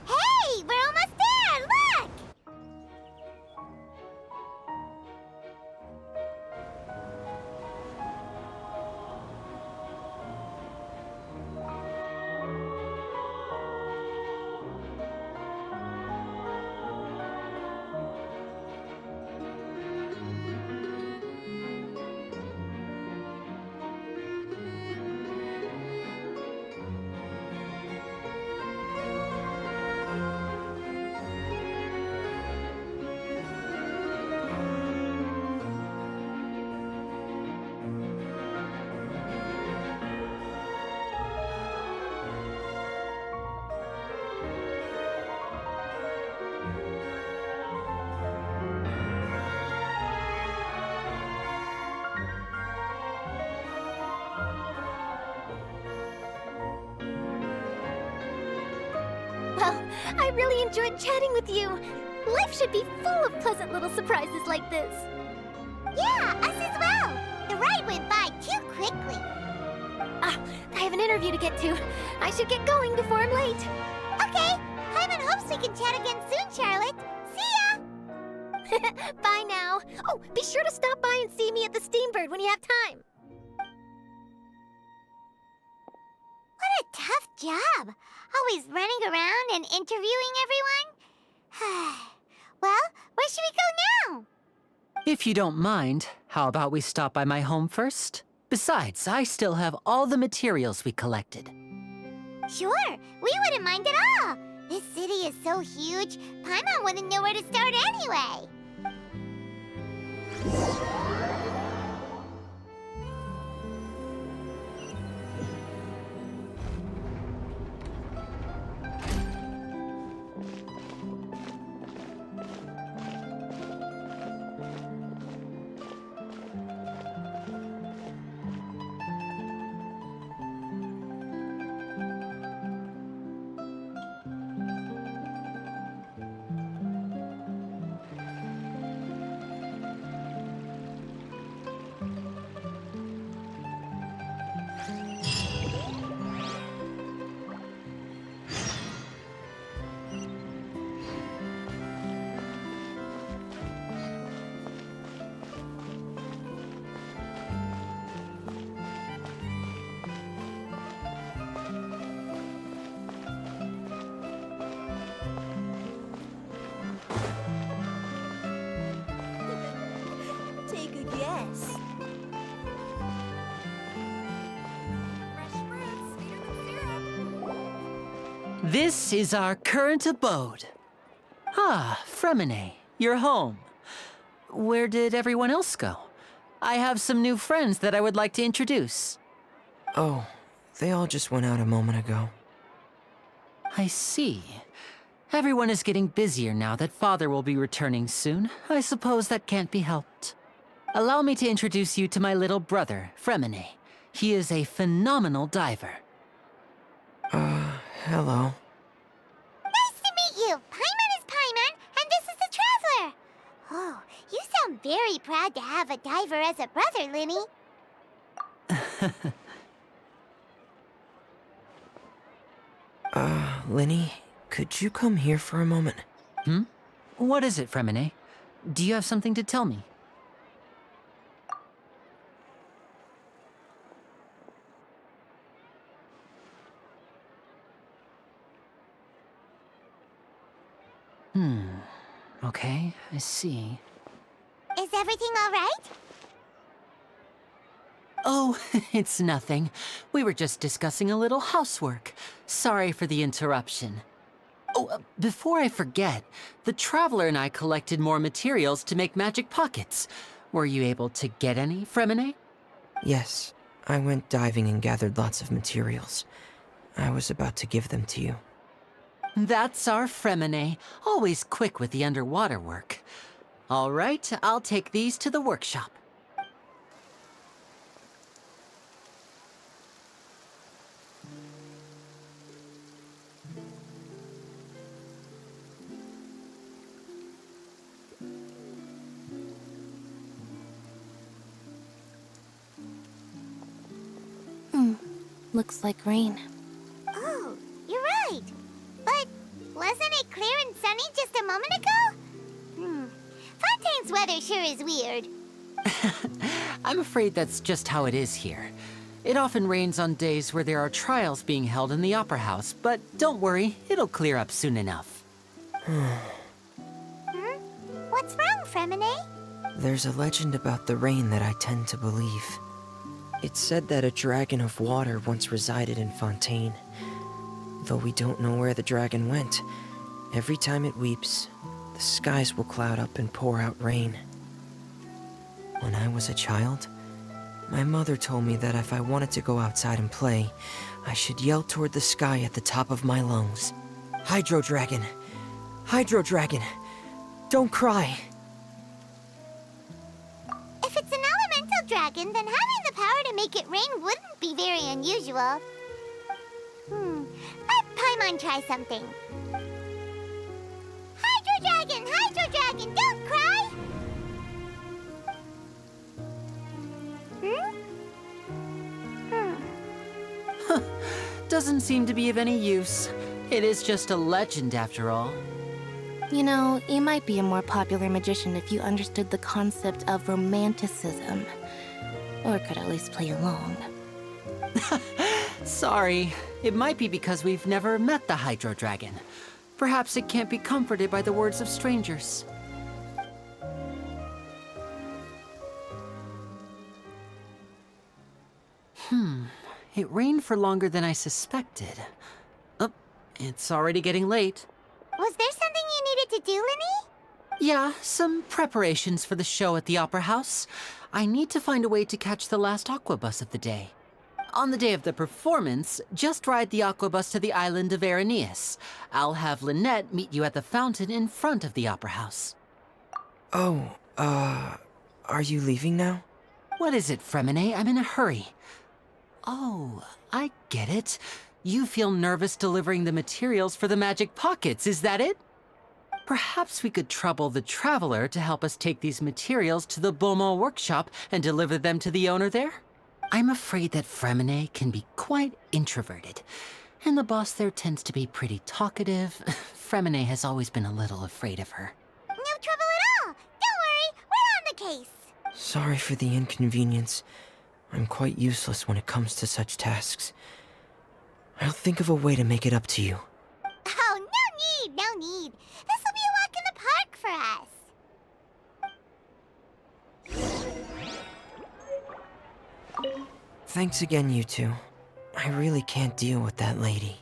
Hey, we're almost there! Look! I really enjoyed chatting with you. Life should be full of pleasant little surprises like this. Yeah, us as well. The ride went by too quickly. I have an interview to get to. I should get going before I'm late. Okay, Paimon hopes we can chat again soon, Charlotte. See ya! Bye now. Oh, be sure to stop by and see me at the Steambird when you have time. What a tough job. Always running around and interviewing everyone. Well, where should we go now? If you don't mind, how about we stop by my home first? Besides, I still have all the materials we collected. Sure, we wouldn't mind at all. This city is so huge, Paimon wouldn't know where to start anyway. Take a guess. This is our current abode. Ah, Fremine, you're home. Where did everyone else go? I have some new friends that I would like to introduce. Oh, they all just went out a moment ago. I see. Everyone is getting busier now that Father will be returning soon. I suppose that can't be helped. Allow me to introduce you to my little brother, Fremine. He is a phenomenal diver. Hello. Nice to meet you. Paimon is Paimon, and this is the Traveler. Oh, you sound very proud to have a diver as a brother, Linny. Linny, could you come here for a moment? What is it, Fremine? Do you have something to tell me? Okay, I see. Is everything all right? Oh, it's nothing. We were just discussing a little housework. Sorry for the interruption. Oh, before I forget, the Traveler and I collected more materials to make magic pockets. Were you able to get any, Fremine? Yes, I went diving and gathered lots of materials. I was about to give them to you. That's our Fremine, always quick with the underwater work. All right, I'll take these to the workshop. Looks like rain. Oh, you're right. But wasn't it clear and sunny just a moment ago? Fontaine's weather sure is weird. I'm afraid that's just how it is here. It often rains on days where there are trials being held in the Opera House, but don't worry, it'll clear up soon enough. What's wrong, Fremine? There's a legend about the rain that I tend to believe. It's said that a dragon of water once resided in Fontaine. Though we don't know where the dragon went, every time it weeps, the skies will cloud up and pour out rain. When I was a child, my mother told me that if I wanted to go outside and play, I should yell toward the sky at the top of my lungs. Hydro Dragon! Hydro Dragon! Don't cry! If it's an elemental dragon, then having the power to make it rain wouldn't be very unusual. Let Paimon try something. doesn't seem to be of any use. It is just a legend after all. You know, you might be a more popular magician if you understood the concept of romanticism. Or could at least play along. Sorry. It might be because we've never met the Hydro Dragon. Perhaps it can't be comforted by the words of strangers. It rained for longer than I suspected. Oh, it's already getting late. Was there something you needed to do, Linny? Yeah, some preparations for the show at the Opera House. I need to find a way to catch the last aqua bus of the day. On the day of the performance, just ride the aqua bus to the island of Aeneas. I'll have Lynette meet you at the fountain in front of the Opera House. Oh, are you leaving now? What is it, Fremine? I'm in a hurry. Oh, I get it. You feel nervous delivering the materials for the magic pockets, is that it? Perhaps we could trouble the Traveler to help us take these materials to the Beaumont workshop and deliver them to the owner there? I'm afraid that Fremine can be quite introverted, and the boss there tends to be pretty talkative. Fremine has always been a little afraid of her. No trouble at all! Don't worry, we're on the case! Sorry for the inconvenience. I'm quite useless when it comes to such tasks. I'll think of a way to make it up to you. Oh, no need. This will be a walk in the park for us. Thanks again, you two. I really can't deal with that lady.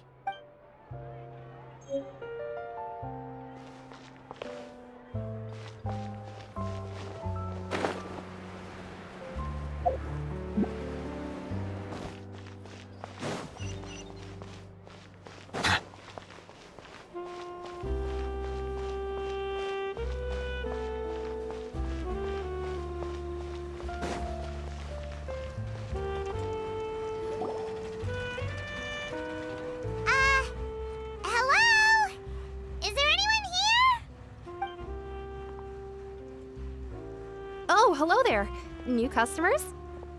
Hello? Is there anyone here? Oh, hello there. New customers?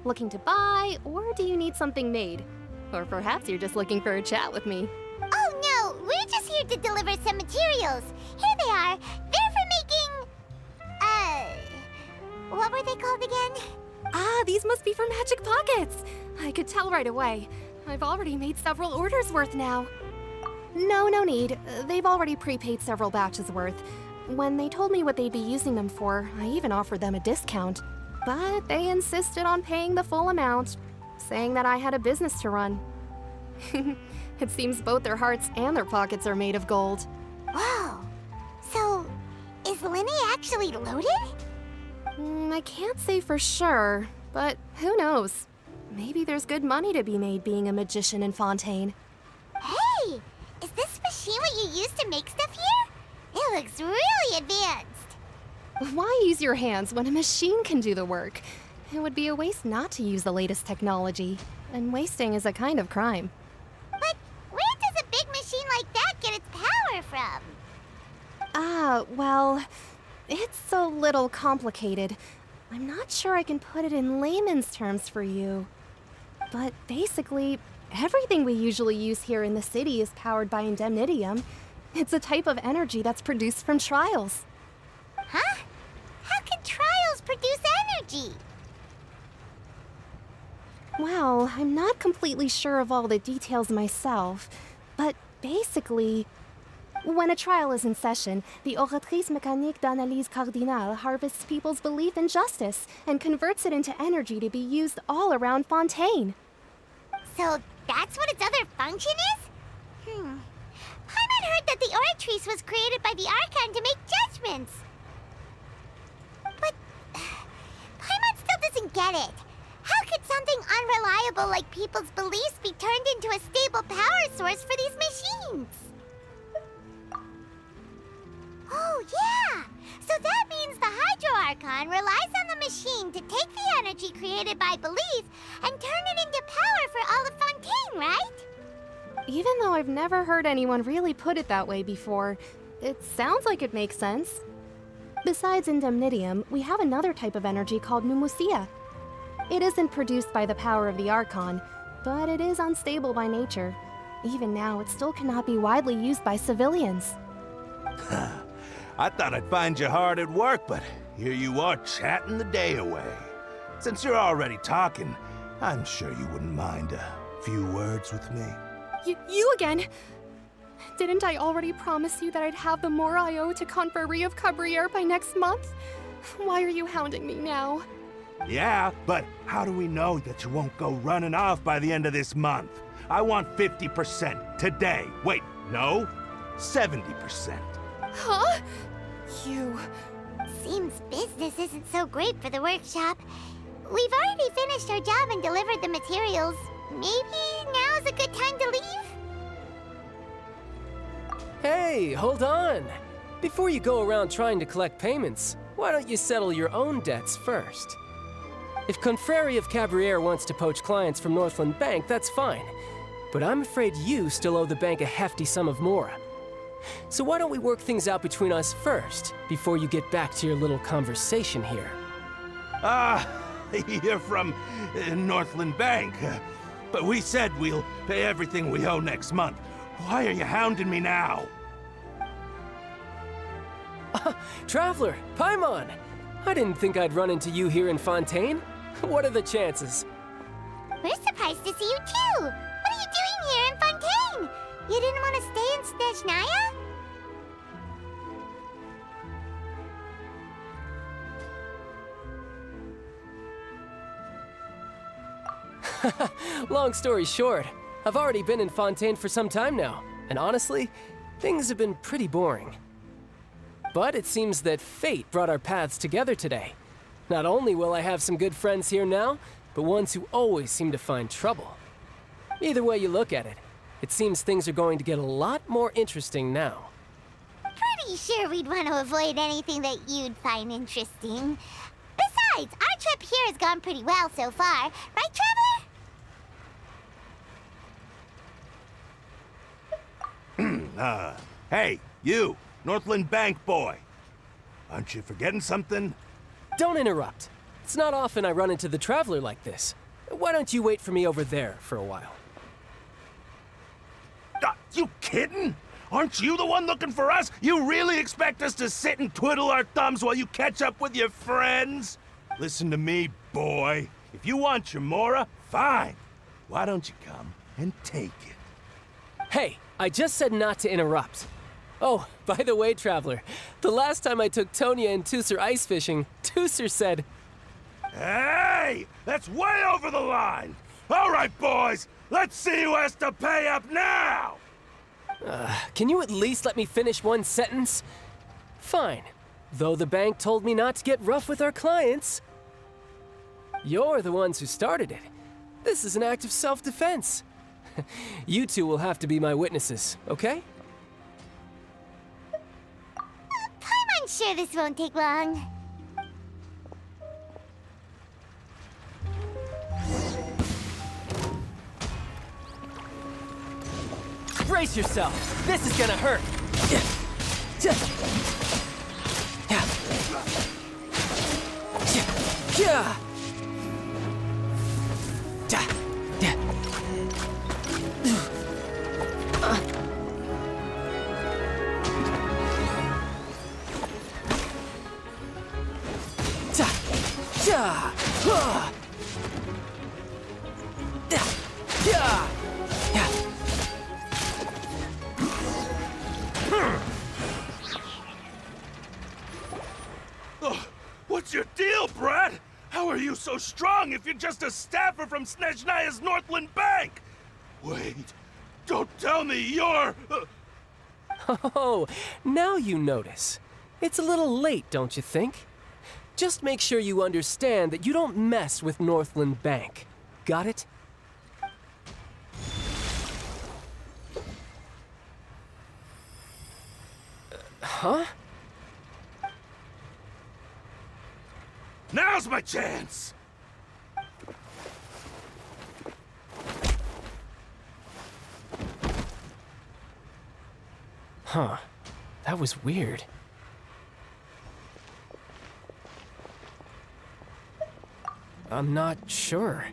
Looking to buy, or do you need something made? Or perhaps you're just looking for a chat with me. Oh no, we're just here to deliver some materials. Here they are. They're for making... what were they called again? Ah, these must be for magic pockets. I could tell right away. I've already made several orders worth now. No need. They've already prepaid several batches worth. When they told me what they'd be using them for, I even offered them a discount. But they insisted on paying the full amount, saying that I had a business to run. It seems both their hearts and their pockets are made of gold. Whoa. So, is Linny actually loaded? I can't say for sure, but who knows? Maybe there's good money to be made being a magician in Fontaine. Hey! Is this machine what you use to make stuff here? It looks really advanced. Why use your hands when a machine can do the work? It would be a waste not to use the latest technology, and wasting is a kind of crime. But where does a big machine like that get its power from? Well, it's a little complicated. I'm not sure I can put it in layman's terms for you. But basically, everything we usually use here in the city is powered by indemnitium. It's a type of energy that's produced from trials. Huh? How can trials produce energy? Well, I'm not completely sure of all the details myself, but basically, when a trial is in session, the Oratrice Mécanique d'Analyse Cardinale harvests people's belief in justice and converts it into energy to be used all around Fontaine. So that's what its other function is? Paimon heard that the Oratrice was created by the archon to make judgments. But Paimon still doesn't get it. How could something unreliable like people's beliefs be turned into a stable power source for these machines? Oh, yeah! So that means the Hydro Archon relies on the machine to take the energy created by belief and turn it into power for all of Fontaine, right? Even though I've never heard anyone really put it that way before, it sounds like it makes sense. Besides indemnitium, we have another type of energy called pneumosia. It isn't produced by the power of the Archon, but it is unstable by nature. Even now, it still cannot be widely used by civilians. I thought I'd find you hard at work, but here you are chatting the day away. Since you're already talking, I'm sure you wouldn't mind a few words with me. You again? Didn't I already promise you that I'd have the more I owe to Confrérie of Cabriere by next month? Why are you hounding me now? Yeah, but how do we know that you won't go running off by the end of this month? I want 50% today. Wait, no, 70%. Huh? You... Seems business isn't so great for the workshop. We've already finished our job and delivered the materials. Maybe now's a good time to leave? Hey, hold on! Before you go around trying to collect payments, why don't you settle your own debts first? If Confrérie of Cabriere wants to poach clients from Northland Bank, that's fine. But I'm afraid you still owe the bank a hefty sum of mora. So why don't we work things out between us first, before you get back to your little conversation here? You're from Northland Bank. But we said we'll pay everything we owe next month. Why are you hounding me now? Traveler, Paimon! I didn't think I'd run into you here in Fontaine. What are the chances? We're surprised to see you too! What are you doing here in Fontaine? You didn't want to stay in Snezhnaya? Long story short, I've already been in Fontaine for some time now, and honestly, things have been pretty boring. But it seems that fate brought our paths together today. Not only will I have some good friends here now, but ones who always seem to find trouble. Either way you look at it, it seems things are going to get a lot more interesting now. Pretty sure we'd want to avoid anything that you'd find interesting. Besides, our trip here has gone pretty well so far. Right, Traveler? Hey, you, Northland Bank boy. Aren't you forgetting something? Don't interrupt. It's not often I run into the Traveler like this. Why don't you wait for me over there for a while? You kidding? Aren't you the one looking for us? You really expect us to sit and twiddle our thumbs while you catch up with your friends? Listen to me, boy. If you want your mora, fine. Why don't you come and take it? Hey, I just said not to interrupt. Oh, by the way, Traveler, the last time I took Tonya and Tusser ice fishing, Tusser said... Hey! That's way over the line! All right, boys, let's see who has to pay up now! Can you at least let me finish one sentence? Fine. Though the bank told me not to get rough with our clients. You're the ones who started it. This is an act of self-defense. You two will have to be my witnesses, okay? I'm sure this won't take long. Brace yourself! This is gonna hurt! What's your deal, Brad? How are you so strong if you're just a staffer from Snezhnaya's Northland Bank? Wait, don't tell me you're... Oh, now you notice. It's a little late, don't you think? Just make sure you understand that you don't mess with Northland Bank. Got it? Huh? Now's my chance! Huh. That was weird. I'm not sure.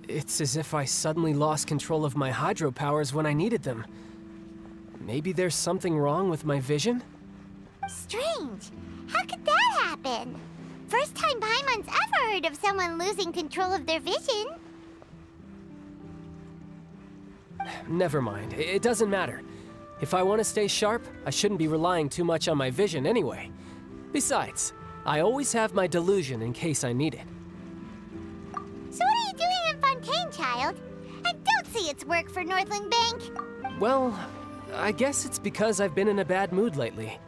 It's as if I suddenly lost control of my hydro powers when I needed them. Maybe there's something wrong with my vision? Strange. How could that happen? First time Paimon's ever heard of someone losing control of their vision. Never mind. It doesn't matter. If I want to stay sharp, I shouldn't be relying too much on my vision anyway. Besides, I always have my delusion in case I need it. So what are you doing in Fontaine, child? I don't see it's work for Northland Bank. Well, I guess it's because I've been in a bad mood lately.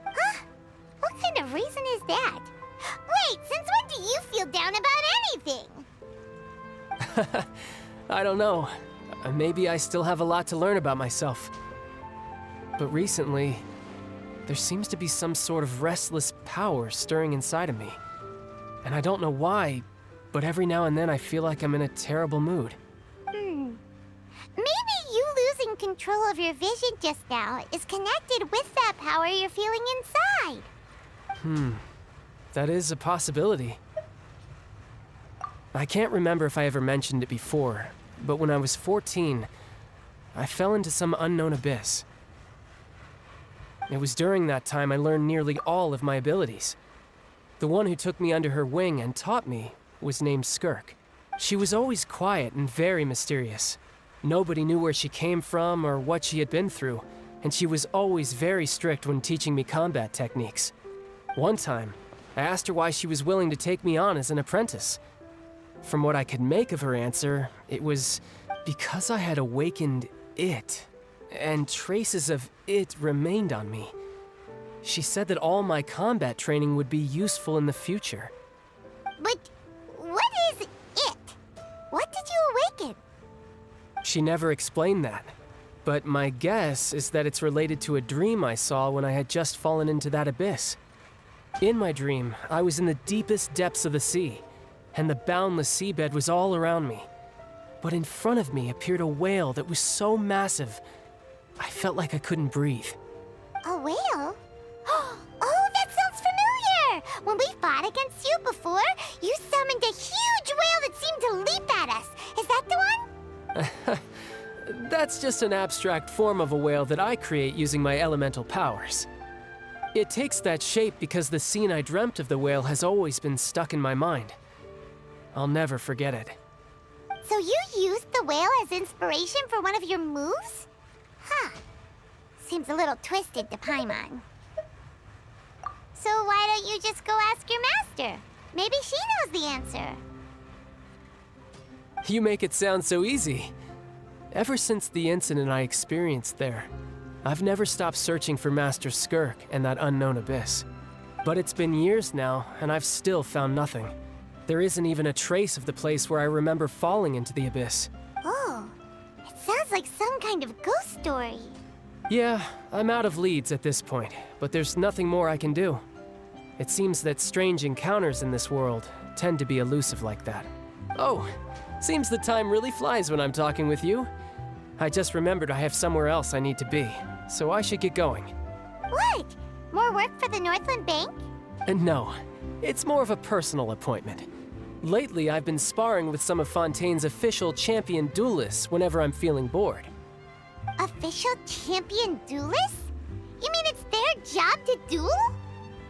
Huh? What kind of reason is that? Wait, since when do you feel down about anything? I don't know. Maybe I still have a lot to learn about myself. But recently, there seems to be some sort of restless power stirring inside of me. And I don't know why, but every now and then I feel like I'm in a terrible mood. Maybe you losing control of your vision just now is connected with that power you're feeling inside. That is a possibility. I can't remember if I ever mentioned it before, but when I was 14, I fell into some unknown abyss. It was during that time I learned nearly all of my abilities. The one who took me under her wing and taught me was named Skirk. She was always quiet and very mysterious. Nobody knew where she came from or what she had been through, and she was always very strict when teaching me combat techniques. One time, I asked her why she was willing to take me on as an apprentice. From what I could make of her answer, it was because I had awakened it, and traces of it remained on me. She said that all my combat training would be useful in the future. But what is it? What did you awaken? She never explained that, but my guess is that it's related to a dream I saw when I had just fallen into that abyss. In my dream, I was in the deepest depths of the sea, and the boundless seabed was all around me. But in front of me appeared a whale that was so massive, I felt like I couldn't breathe. A whale? Oh, that sounds familiar! When we fought against you before, you summoned a huge whale that seemed to leap at us. Is that the one? That's just an abstract form of a whale that I create using my elemental powers. It takes that shape because the scene I dreamt of the whale has always been stuck in my mind. I'll never forget it. So you used the whale as inspiration for one of your moves? Huh. Seems a little twisted to Paimon. So why don't you just go ask your master? Maybe she knows the answer. You make it sound so easy. Ever since the incident I experienced there, I've never stopped searching for Master Skirk and that unknown abyss. But it's been years now, and I've still found nothing. There isn't even a trace of the place where I remember falling into the abyss. Oh, it sounds like some kind of ghost story. Yeah, I'm out of leads at this point, but there's nothing more I can do. It seems that strange encounters in this world tend to be elusive like that. Oh, seems the time really flies when I'm talking with you. I just remembered I have somewhere else I need to be, so I should get going. What? More work for the Northland Bank? No, it's more of a personal appointment. Lately, I've been sparring with some of Fontaine's official champion duelists whenever I'm feeling bored. Official champion duelists? You mean it's their job to duel?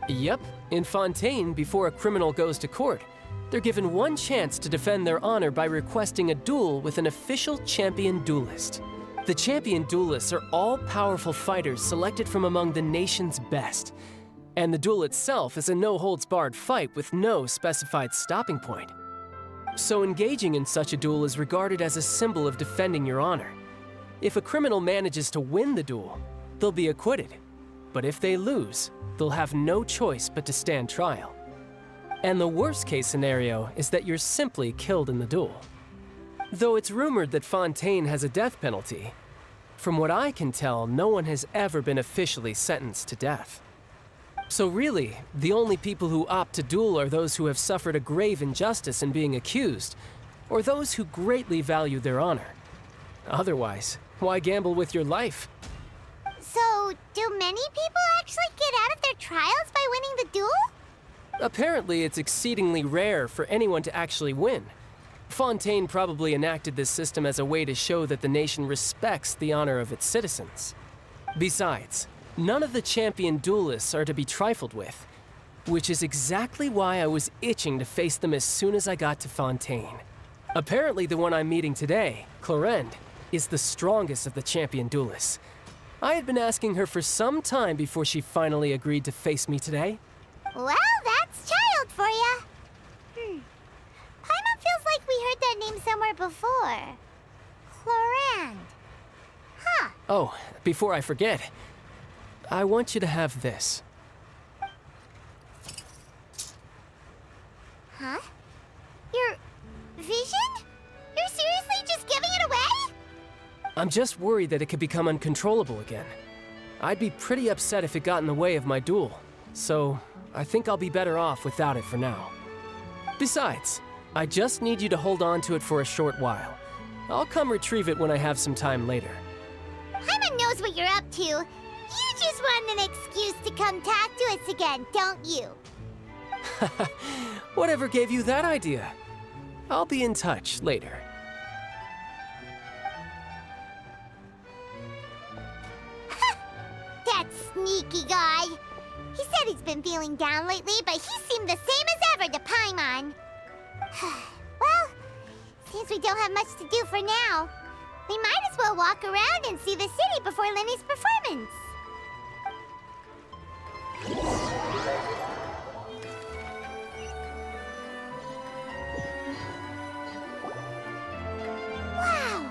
Yep, in Fontaine, before a criminal goes to court, they're given one chance to defend their honor by requesting a duel with an official champion duelist. The champion duelists are all-powerful fighters selected from among the nation's best. And the duel itself is a no-holds-barred fight with no specified stopping point. So engaging in such a duel is regarded as a symbol of defending your honor. If a criminal manages to win the duel, they'll be acquitted. But if they lose, they'll have no choice but to stand trial. And the worst-case scenario is that you're simply killed in the duel. Though it's rumored that Fontaine has a death penalty, from what I can tell, no one has ever been officially sentenced to death. So really, the only people who opt to duel are those who have suffered a grave injustice in being accused, or those who greatly value their honor. Otherwise, why gamble with your life? So, do many people actually get out of their trials by winning the duel? Apparently, it's exceedingly rare for anyone to actually win. Fontaine probably enacted this system as a way to show that the nation respects the honor of its citizens. Besides, none of the champion duelists are to be trifled with, which is exactly why I was itching to face them as soon as I got to Fontaine. Apparently, the one I'm meeting today, Clorinde, is the strongest of the champion duelists. I had been asking her for some time before she finally agreed to face me today. Well, that's child for ya. Paimon feels like we heard that name somewhere before. Clorinde. Huh. Oh, before I forget, I want you to have this. Huh? Your vision? You're seriously just giving it away? I'm just worried that it could become uncontrollable again. I'd be pretty upset if it got in the way of my duel, so I think I'll be better off without it for now. Besides, I just need you to hold on to it for a short while. I'll come retrieve it when I have some time later. Paimon knows what you're up to. You just want an excuse to come talk to us again, don't you? Whatever gave you that idea? I'll be in touch later. That sneaky guy. He said he's been feeling down lately, but he seemed the same as ever to Paimon. Well, since we don't have much to do for now, we might as well walk around and see the city before Lenny's performance. Wow!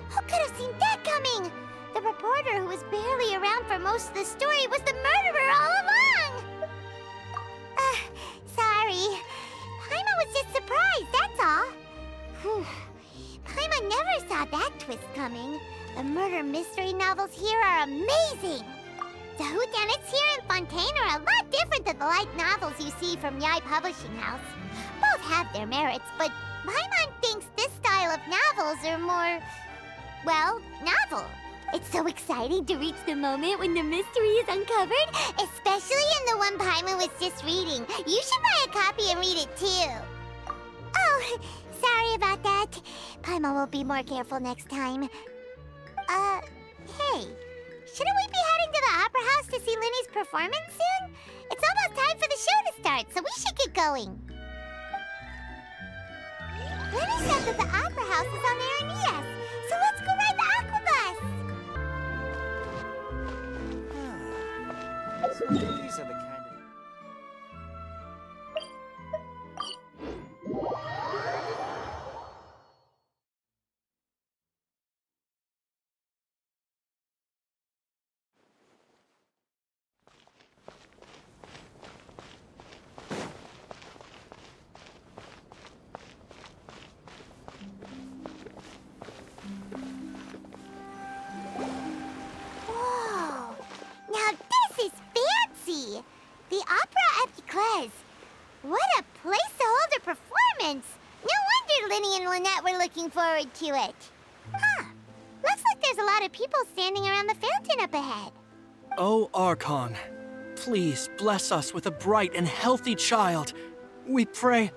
Who could have seen that coming? The reporter who was barely around for most of the story was the murderer all along! Sorry. Paimon was just surprised, that's all. Paimon never saw that twist coming. The murder mystery novels here are amazing! The whodunits here in Fontaine are a lot different than the light novels you see from Yai Publishing House. Both have their merits, but Paimon thinks this style of novels are more, well, novel. It's so exciting to reach the moment when the mystery is uncovered, especially in the one Paimon was just reading. You should buy a copy and read it too. Oh, sorry about that. Paimon will be more careful next time. Hey, shouldn't we be heading to the Opera House to see Lenny's performance soon? It's almost time for the show to start, so we should get going. Lenny said that the Opera House is on Aranias, so let's go ride the Aqua Bus! So these are the kind of... Whoa! Now this is fancy! The Opera Epiclese. What a place to hold a performance! No wonder Lenny and Lynette were looking forward to it. Huh. Looks like there's a lot of people standing around the fountain up ahead. Oh, Archon, please bless us with a bright and healthy child. We pray.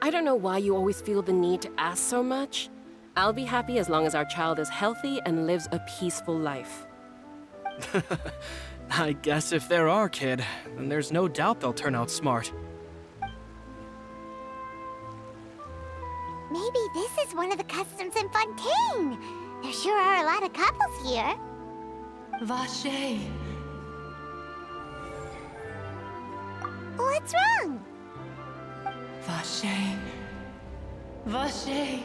I don't know why you always feel the need to ask so much. I'll be happy as long as our child is healthy and lives a peaceful life. I guess if they're our kid, then there's no doubt they'll turn out smart. Maybe this is one of the customs in Fontaine. There sure are a lot of couples here. Vache. What's wrong? Vache. Vache.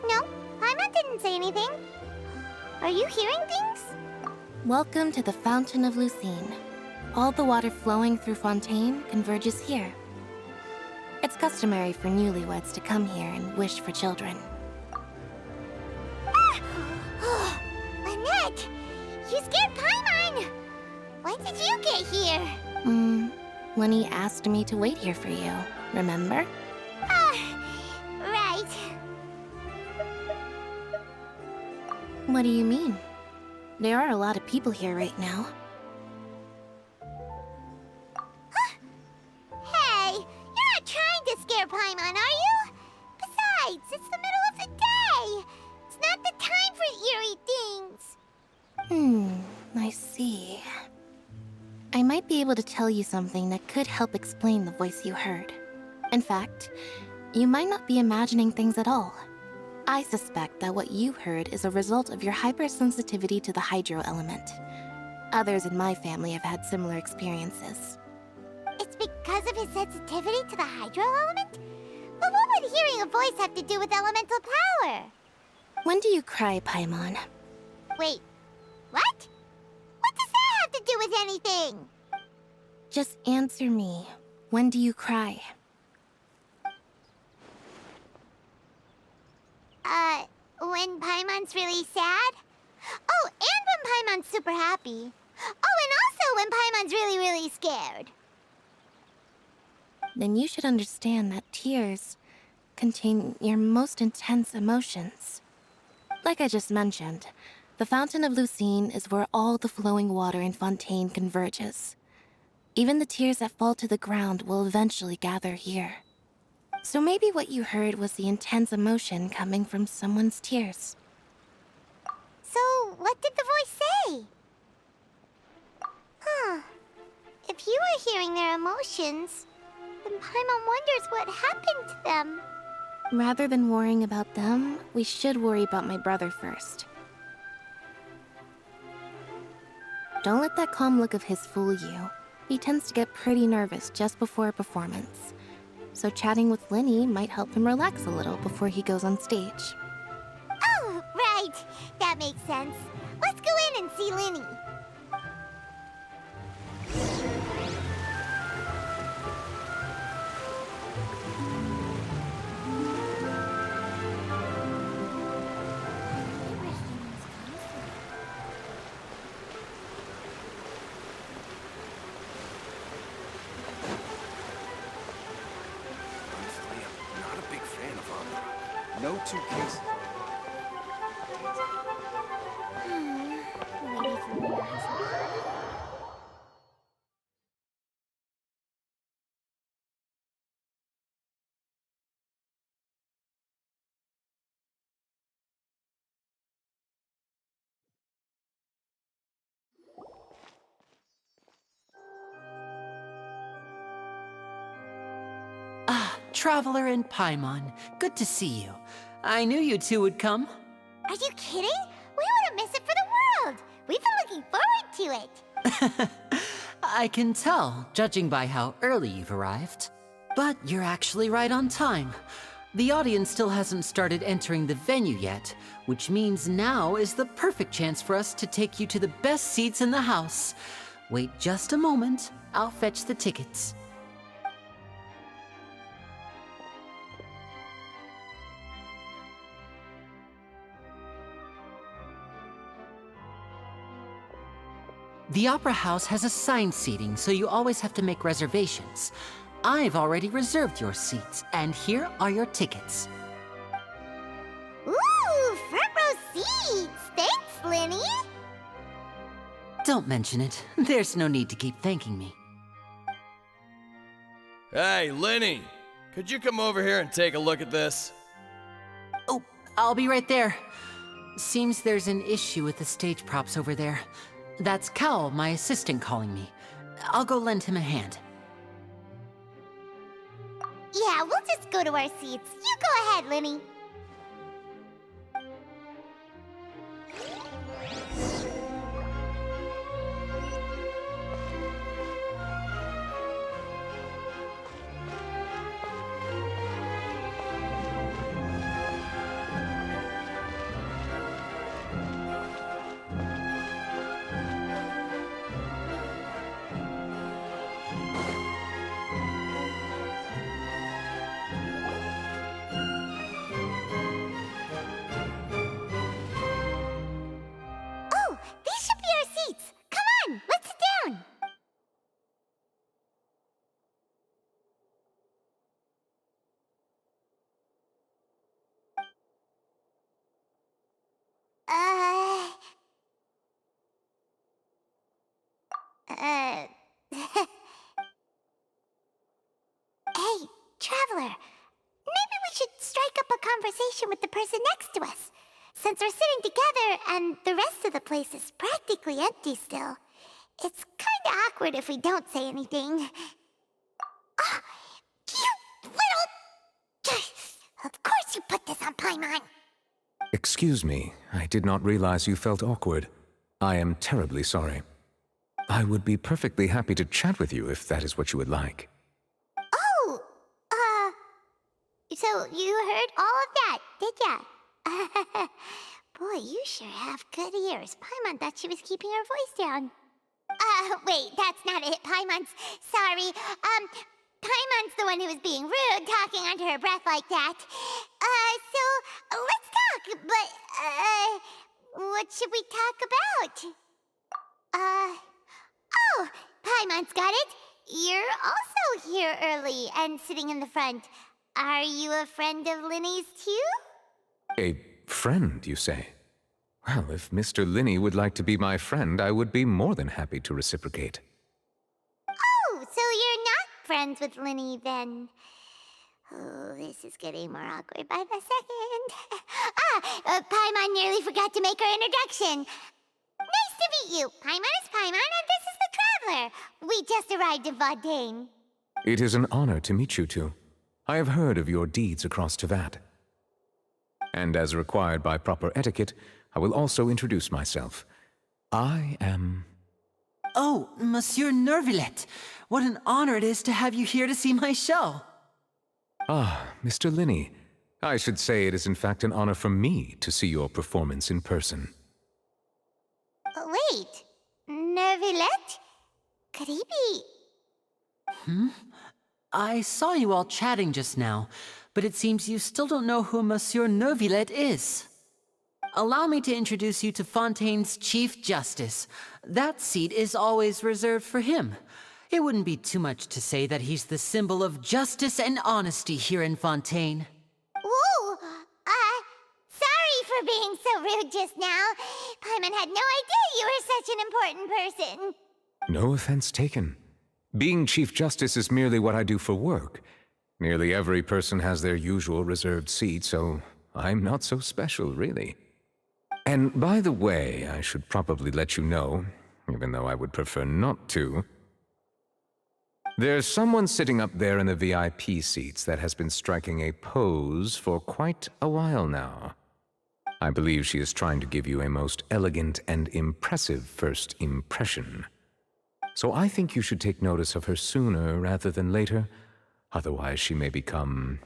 No, Paimon didn't say anything. Are you hearing things? Welcome to the Fountain of Lucine. All the water flowing through Fontaine converges here. It's customary for newlyweds to come here and wish for children. Lynette! You scared Paimon! When did you get here? Lenny asked me to wait here for you, remember? Right. What do you mean? There are a lot of people here right now. see. I might be able to tell you something that could help explain the voice you heard. In fact, you might not be imagining things at all. I suspect that what you heard is a result of your hypersensitivity to the hydro element. Others in my family have had similar experiences. It's because of his sensitivity to the hydro element? But what would hearing a voice have to do with elemental power? When do you cry, Paimon? Wait, what? What does that have to do with anything? Just answer me. When do you cry? When Paimon's really sad? Oh, and when Paimon's super happy. Oh, and also when Paimon's really, really scared. Then you should understand that tears contain your most intense emotions. Like I just mentioned, the Fountain of Lucine is where all the flowing water in Fontaine converges. Even the tears that fall to the ground will eventually gather here. So maybe what you heard was the intense emotion coming from someone's tears. So, what did the voice say? Huh. If you were hearing their emotions, then Paimon wonders what happened to them. Rather than worrying about them, we should worry about my brother first. Don't let that calm look of his fool you. He tends to get pretty nervous just before a performance. So chatting with Linny might help him relax a little before he goes on stage. Oh, right. That makes sense. Let's go in and see Linny. No two cases. Ah, Traveler and Paimon, good to see you. I knew you two would come. Are you kidding? We wouldn't miss it for the world. We've been looking forward to it. I can tell, judging by how early you've arrived. But you're actually right on time. The audience still hasn't started entering the venue yet, which means now is the perfect chance for us to take you to the best seats in the house. Wait just a moment, I'll fetch the tickets. The Opera House has assigned seating, so you always have to make reservations. I've already reserved your seats, and here are your tickets. Ooh, front row seats! Thanks, Linny! Don't mention it. There's no need to keep thanking me. Hey, Linny! Could you come over here and take a look at this? Oh, I'll be right there. Seems there's an issue with the stage props over there. That's Cal, my assistant, calling me. I'll go lend him a hand. Yeah, we'll just go to our seats. You go ahead, Linny. Hey, Traveler. Maybe we should strike up a conversation with the person next to us. So since we're sitting together and the rest of the place is practically empty still, it's kinda awkward if we don't say anything. Oh, you little... Of course you put this on Paimon! Excuse me, I did not realize you felt awkward. I am terribly sorry. I would be perfectly happy to chat with you if that is what you would like. Oh, so you heard all of that, did ya? Boy, you sure have good ears. Paimon thought she was keeping her voice down. Wait, that's not it. Paimon's... Sorry. Paimon's the one who was being rude, talking under her breath like that. So, let's talk, but, what should we talk about? Oh, Paimon's got it. You're also here early and sitting in the front. Are you a friend of Linny's too? A friend, you say? Well, if Mr. Linney would like to be my friend, I would be more than happy to reciprocate. Oh, so you're not friends with Linny then? Oh, this is getting more awkward by the second. Paimon nearly forgot to make her introduction. Nice to meet you. Paimon is Paimon, and this is the Traveler. We just arrived in Fontaine. It is an honor to meet you two. I have heard of your deeds across Tevat. And as required by proper etiquette, I will also introduce myself. I am... Oh, Monsieur Nervillet. What an honor it is to have you here to see my show. Ah, Mr. Linney. I should say it is in fact an honor for me to see your performance in person. Wait, Nervillet? Could he be... I saw you all chatting just now, but it seems you still don't know who Monsieur Nervillet is. Allow me to introduce you to Fontaine's Chief Justice. That seat is always reserved for him. It wouldn't be too much to say that he's the symbol of justice and honesty here in Fontaine. Whoa! Sorry for being so rude just now. Paimon had no idea you were such an important person. No offense taken. Being Chief Justice is merely what I do for work. Nearly every person has their usual reserved seat, so I'm not so special, really. And by the way, I should probably let you know, even though I would prefer not to, there's someone sitting up there in the VIP seats that has been striking a pose for quite a while now. I believe she is trying to give you a most elegant and impressive first impression. So I think you should take notice of her sooner rather than later, otherwise she may become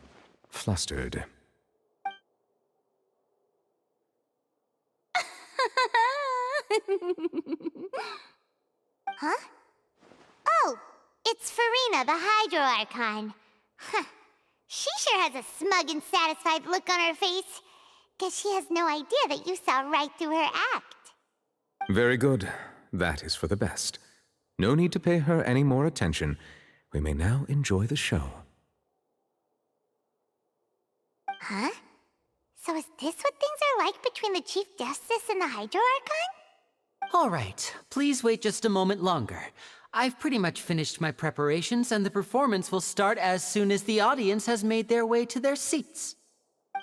flustered. Huh? Oh, it's Farina, the Hydro Archon. Huh. She sure has a smug and satisfied look on her face. Guess she has no idea that you saw right through her act. Very good. That is for the best. No need to pay her any more attention. We may now enjoy the show. Huh? So is this what things are like between the Chief Justice and the Hydro Archon? All right, please wait just a moment longer. I've pretty much finished my preparations, and the performance will start as soon as the audience has made their way to their seats. Yay!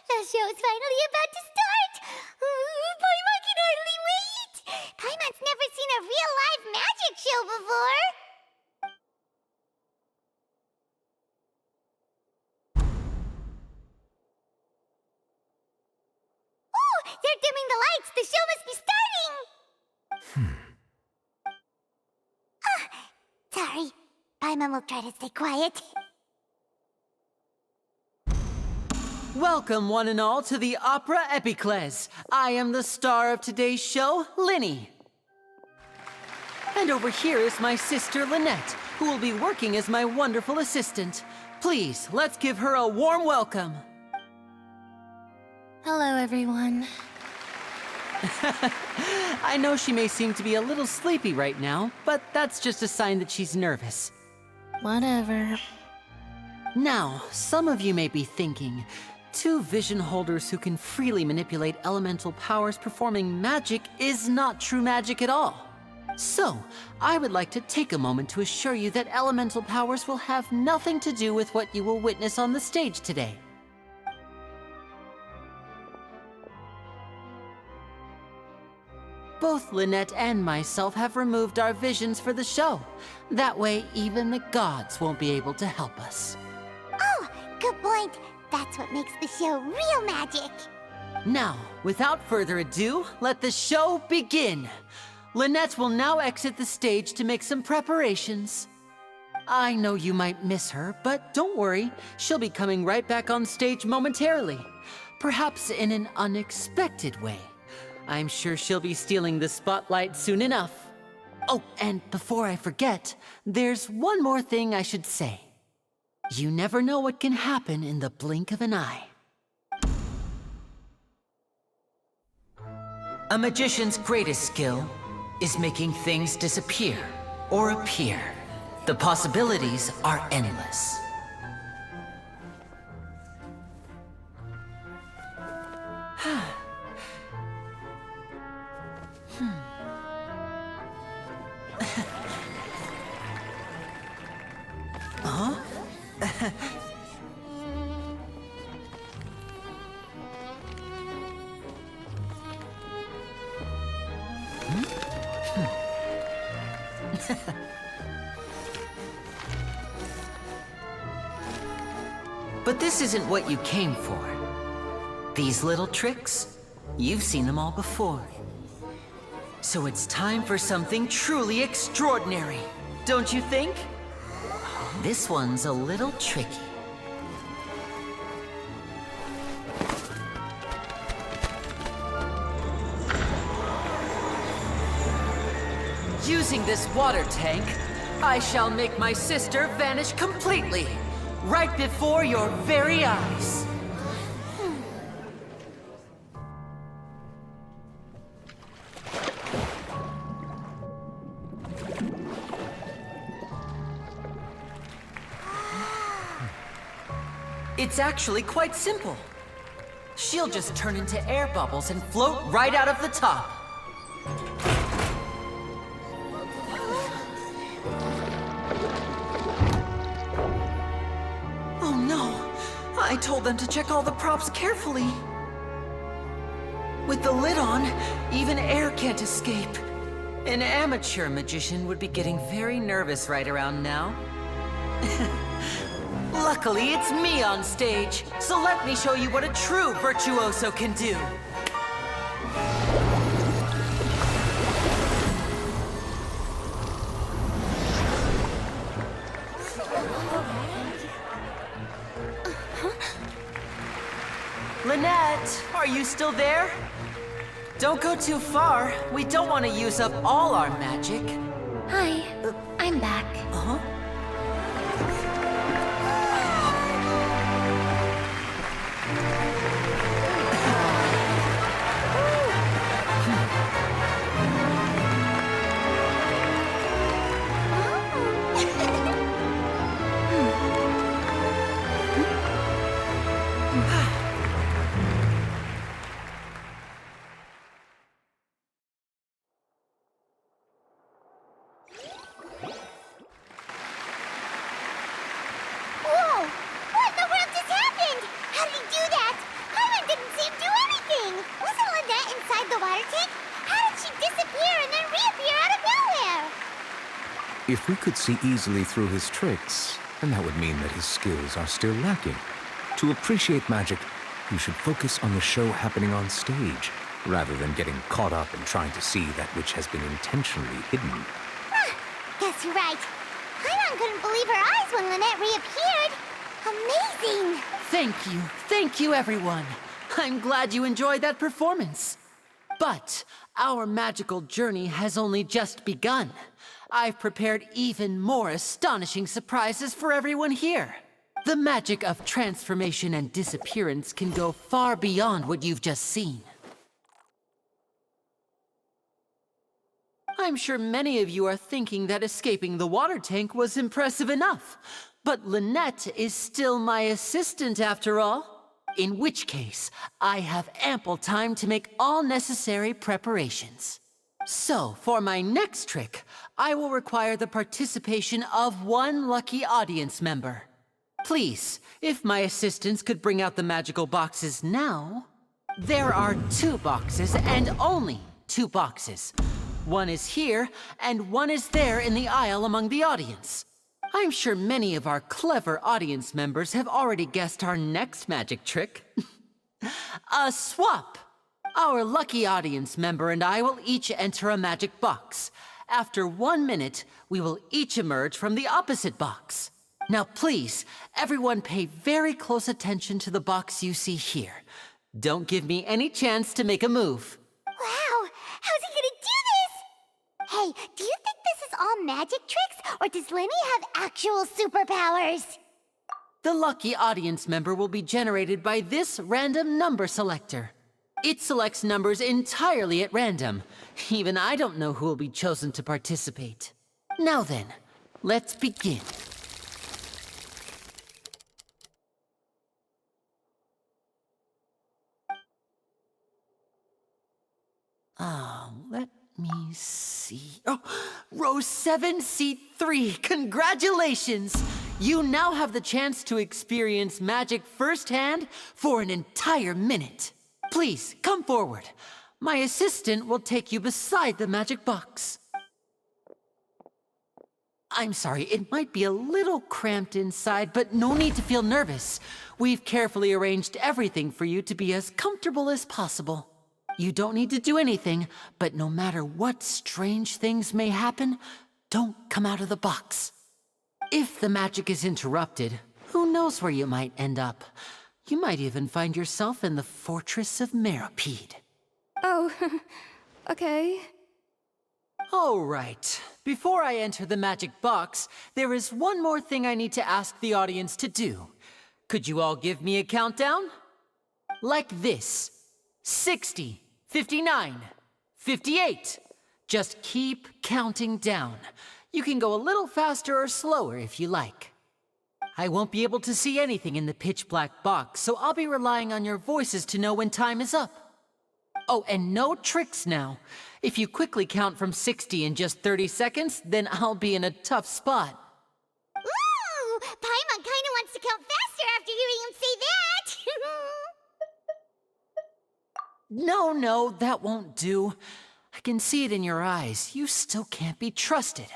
The show's finally about to start! Paimon can hardly wait! Paimon's never seen a real live magic show before! Oh! They're dimming the lights! The show must be starting! Sorry. Paimon will try to stay quiet. Welcome, one and all, to the Opera Epiclese. I am the star of today's show, Linny. And over here is my sister, Lynette, who will be working as my wonderful assistant. Please, let's give her a warm welcome. Hello, everyone. I know she may seem to be a little sleepy right now, but that's just a sign that she's nervous. Whatever. Now, some of you may be thinking, two vision holders who can freely manipulate elemental powers performing magic is not true magic at all. So, I would like to take a moment to assure you that elemental powers will have nothing to do with what you will witness on the stage today. Both Lynette and myself have removed our visions for the show. That way, even the gods won't be able to help us. Oh, good point. That's what makes the show real magic. Now, without further ado, let the show begin. Lynette will now exit the stage to make some preparations. I know you might miss her, but don't worry. She'll be coming right back on stage momentarily. Perhaps in an unexpected way. I'm sure she'll be stealing the spotlight soon enough. Oh, and before I forget, there's one more thing I should say. You never know what can happen in the blink of an eye. A magician's greatest skill is making things disappear or appear. The possibilities are endless. Huh? But this isn't what you came for. These little tricks, you've seen them all before. So it's time for something truly extraordinary, don't you think? This one's a little tricky. Using this water tank, I shall make my sister vanish completely, right before your very eyes. It's actually quite simple. She'll just turn into air bubbles and float right out of the top. Oh no! I told them to check all the props carefully. With the lid on, even air can't escape. An amateur magician would be getting very nervous right around now. Luckily, it's me on stage, so let me show you what a true virtuoso can do. Lynette, are you still there? Don't go too far. We don't want to use up all our magic. Hi, I'm back. Uh-huh. Whoa! What in the world just happened? How did he do that? Carmen didn't see him do anything. Wasn't Lynette inside the water tank? How did she disappear and then reappear out of nowhere? If we could see easily through his tricks, then that would mean that his skills are still lacking. To appreciate magic, you should focus on the show happening on stage, rather than getting caught up in trying to see that which has been intentionally hidden. Guess you're right. Paimon couldn't believe her eyes when Lynette reappeared. Amazing! Thank you everyone. I'm glad you enjoyed that performance. But our magical journey has only just begun. I've prepared even more astonishing surprises for everyone here. The magic of transformation and disappearance can go far beyond what you've just seen. I'm sure many of you are thinking that escaping the water tank was impressive enough. But Lynette is still my assistant after all. In which case, I have ample time to make all necessary preparations. So, for my next trick, I will require the participation of one lucky audience member. Please, if my assistants could bring out the magical boxes now. There are 2 boxes and only 2 boxes. One is here, and one is there in the aisle among the audience. I'm sure many of our clever audience members have already guessed our next magic trick. A swap! Our lucky audience member and I will each enter a magic box. After 1 minute, we will each emerge from the opposite box. Now please, everyone pay very close attention to the box you see here. Don't give me any chance to make a move. Wow! How's he gonna do this? Hey, do you think this is all magic tricks, or does Lenny have actual superpowers? The lucky audience member will be generated by this random number selector. It selects numbers entirely at random. Even I don't know who will be chosen to participate. Now then, let's begin. Let me see. Oh, row 7, seat 3. Congratulations! You now have the chance to experience magic firsthand for an entire minute. Please, come forward. My assistant will take you beside the magic box. I'm sorry, it might be a little cramped inside, but no need to feel nervous. We've carefully arranged everything for you to be as comfortable as possible. You don't need to do anything, but no matter what strange things may happen, don't come out of the box. If the magic is interrupted, who knows where you might end up? You might even find yourself in the Fortress of Meropide. Oh, okay. All right. Before I enter the magic box, there is one more thing I need to ask the audience to do. Could you all give me a countdown? Like this. 60, 59, 58. Just keep counting down. You can go a little faster or slower if you like. I won't be able to see anything in the pitch-black box, so I'll be relying on your voices to know when time is up. Oh, and no tricks now. If you quickly count from 60 in just 30 seconds, then I'll be in a tough spot. Ooh! Paimon kinda wants to count faster after hearing him say that! No, that won't do. I can see it in your eyes. You still can't be trusted.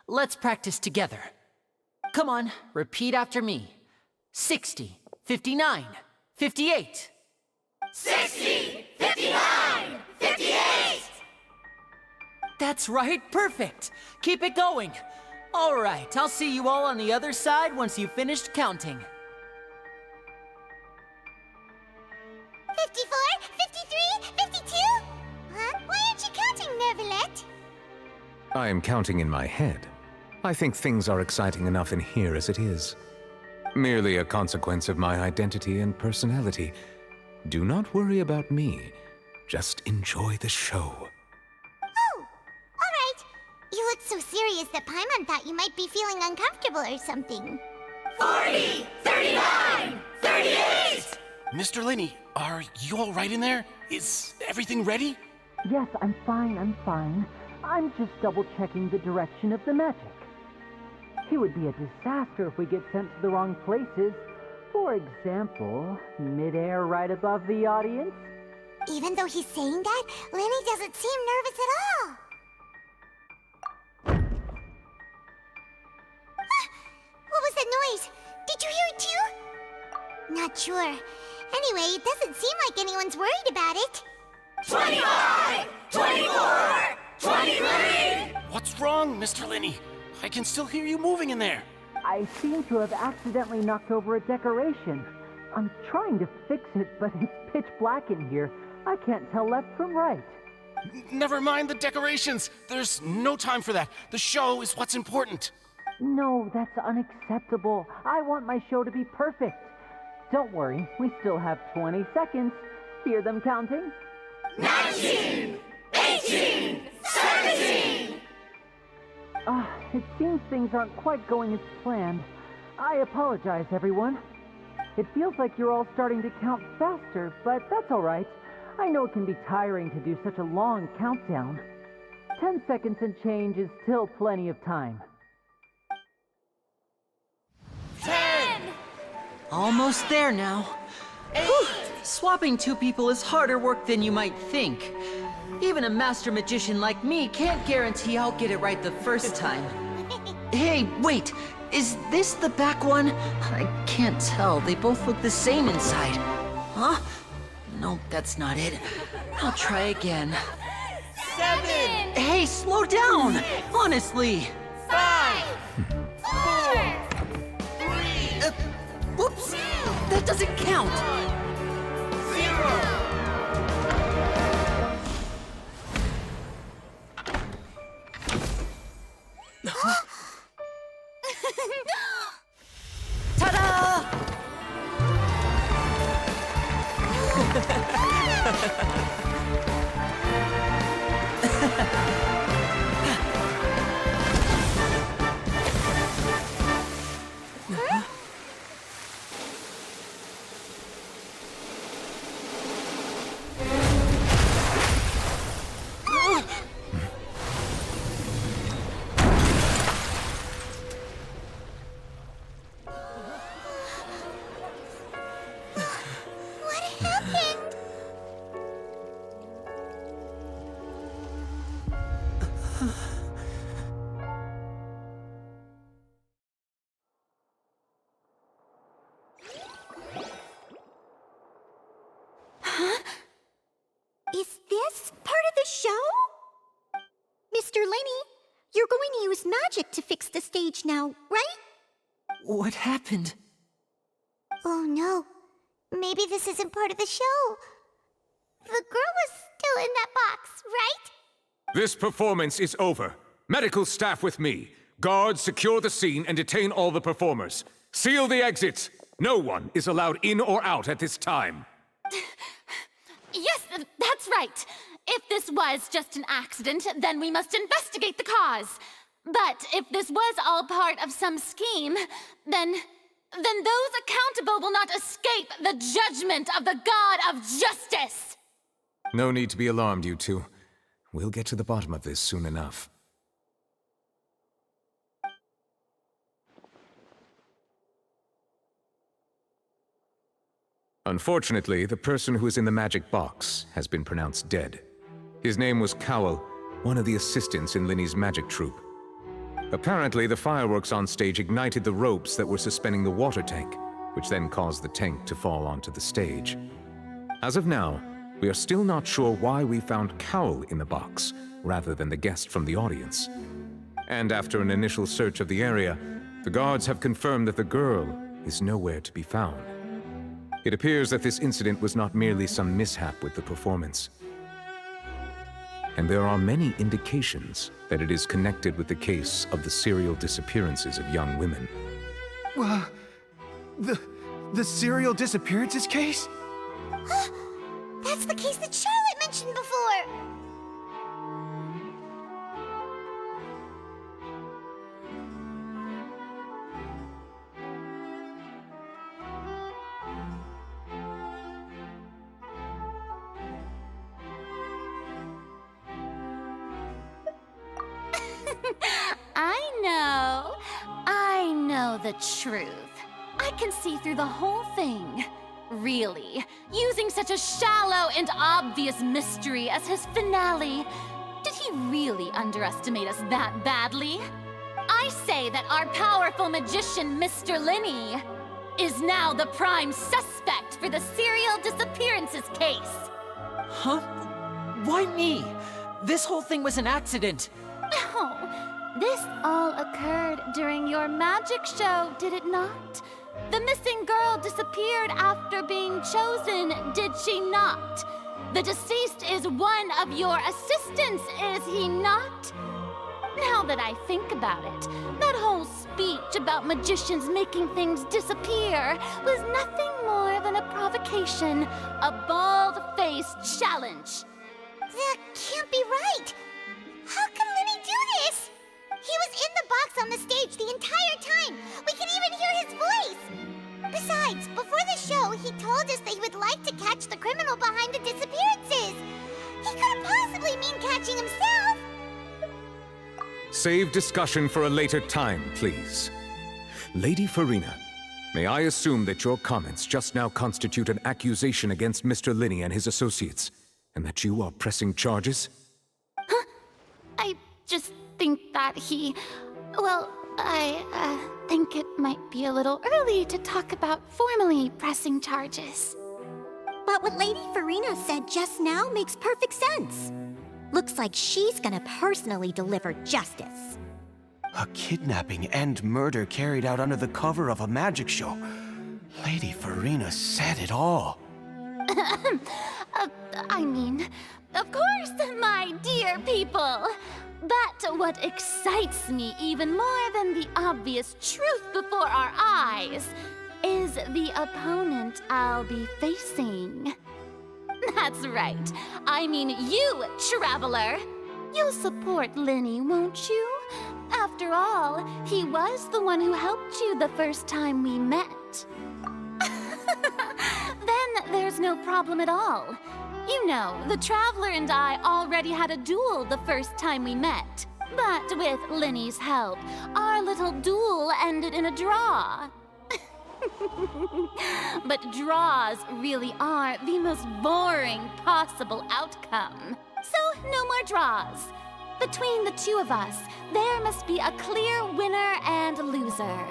Let's practice together. Come on, repeat after me. 60, 59, 58. 60, 59, 58! That's right, perfect. Keep it going. All right, I'll see you all on the other side once you've finished counting. 54, 53, 52? Huh? Why aren't you counting, Nervalet? I am counting in my head. I think things are exciting enough in here as it is. Merely a consequence of my identity and personality. Do not worry about me. Just enjoy the show. Oh, alright. You look so serious that Paimon thought you might be feeling uncomfortable or something. 40, 39, 38! Mr. Linney, are you all right in there? Is everything ready? Yes, I'm fine. I'm just double-checking the direction of the magic. It would be a disaster if we get sent to the wrong places. For example, mid-air right above the audience. Even though he's saying that, Lenny doesn't seem nervous at all. What was that noise? Did you hear it too? Not sure. Anyway, it doesn't seem like anyone's worried about it. 25, 24, 23! What's wrong, Mr. Linney? I can still hear you moving in there. I seem to have accidentally knocked over a decoration. I'm trying to fix it, but it's pitch black in here. I can't tell left from right. Never mind the decorations. There's no time for that. The show is what's important. No, that's unacceptable. I want my show to be perfect. Don't worry, we still have 20 seconds. Hear them counting? 19, 18, 17! It seems things aren't quite going as planned. I apologize, everyone. It feels like you're all starting to count faster, but that's all right. I know it can be tiring to do such a long countdown. 10 seconds and change is still plenty of time. 10! Almost there now. Whew. Swapping 2 people is harder work than you might think. Even a master magician like me can't guarantee I'll get it right the first time. Hey, wait! Is this the back one? I can't tell. They both look the same inside. Huh? Nope, that's not it. I'll try again. 7! Hey, slow down! Honestly! 5! 4! 3! Whoops! That doesn't count! 0! Ta-da! Is this part of the show? Mr. Lenny, you're going to use magic to fix the stage now, right? What happened? Oh no. Maybe this isn't part of the show. The girl was still in that box, right? This performance is over. Medical staff with me. Guards, secure the scene and detain all the performers. Seal the exits. No one is allowed in or out at this time. Yes, that's right. If this was just an accident, then we must investigate the cause. But if this was all part of some scheme, then those accountable will not escape the judgment of the God of Justice. No need to be alarmed, you two. We'll get to the bottom of this soon enough. Unfortunately, the person who is in the magic box has been pronounced dead. His name was Cowell, one of the assistants in Linny's magic troupe. Apparently, the fireworks on stage ignited the ropes that were suspending the water tank, which then caused the tank to fall onto the stage. As of now, we are still not sure why we found Cowell in the box, rather than the guest from the audience. And after an initial search of the area, the guards have confirmed that the girl is nowhere to be found. It appears that this incident was not merely some mishap with the performance. And there are many indications that it is connected with the case of the serial disappearances of young women. The serial disappearances case? That's the case that Charlotte mentioned before! I know the truth. I can see through the whole thing. Really, using such a shallow and obvious mystery as his finale. Did he really underestimate us that badly? I say that our powerful magician, Mr. Linny, is now the prime suspect for the serial disappearances case. Huh? Why me? This whole thing was an accident. Oh, this all occurred during your magic show, did it not? The missing girl disappeared after being chosen, did she not? The deceased is one of your assistants, is he not? Now that I think about it, that whole speech about magicians making things disappear was nothing more than a provocation, a bald-faced challenge. That can't be right! How can Linny do this? He was in the box on the stage the entire time! We can even hear his voice! Besides, before the show, he told us that he would like to catch the criminal behind the disappearances! He couldn't possibly mean catching himself! Save discussion for a later time, please. Lady Farina, may I assume that your comments just now constitute an accusation against Mr. Linny and his associates? and that you are pressing charges? I just think that well, I think it might be a little early to talk about formally pressing charges. But what Lady Farina said just now makes perfect sense. Looks like she's gonna personally deliver justice. A kidnapping and murder carried out under the cover of a magic show. Lady Farina said it all. I mean, of course, my dear people. But what excites me even more than the obvious truth before our eyes is the opponent I'll be facing. That's right. I mean you, Traveler. You'll support Linny, won't you? After all, he was the one who helped you the first time we met. Then there's no problem at all. You know, the Traveler and I already had a duel the first time we met. But with Linny's help, our little duel ended in a draw. But draws really are the most boring possible outcome. So, no more draws. Between the two of us, there must be a clear winner and loser.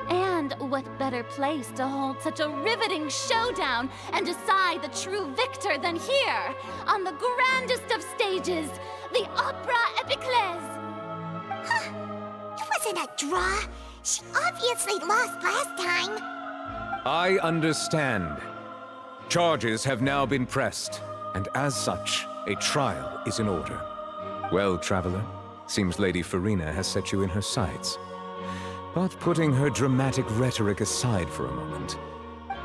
And what better place to hold such a riveting showdown and decide the true victor than here, on the grandest of stages, the Opera Epiclese. It wasn't a draw. She obviously lost last time. I understand. Charges have now been pressed, and as such, a trial is in order. Well, Traveler, seems Lady Farina has set you in her sights. But putting her dramatic rhetoric aside for a moment,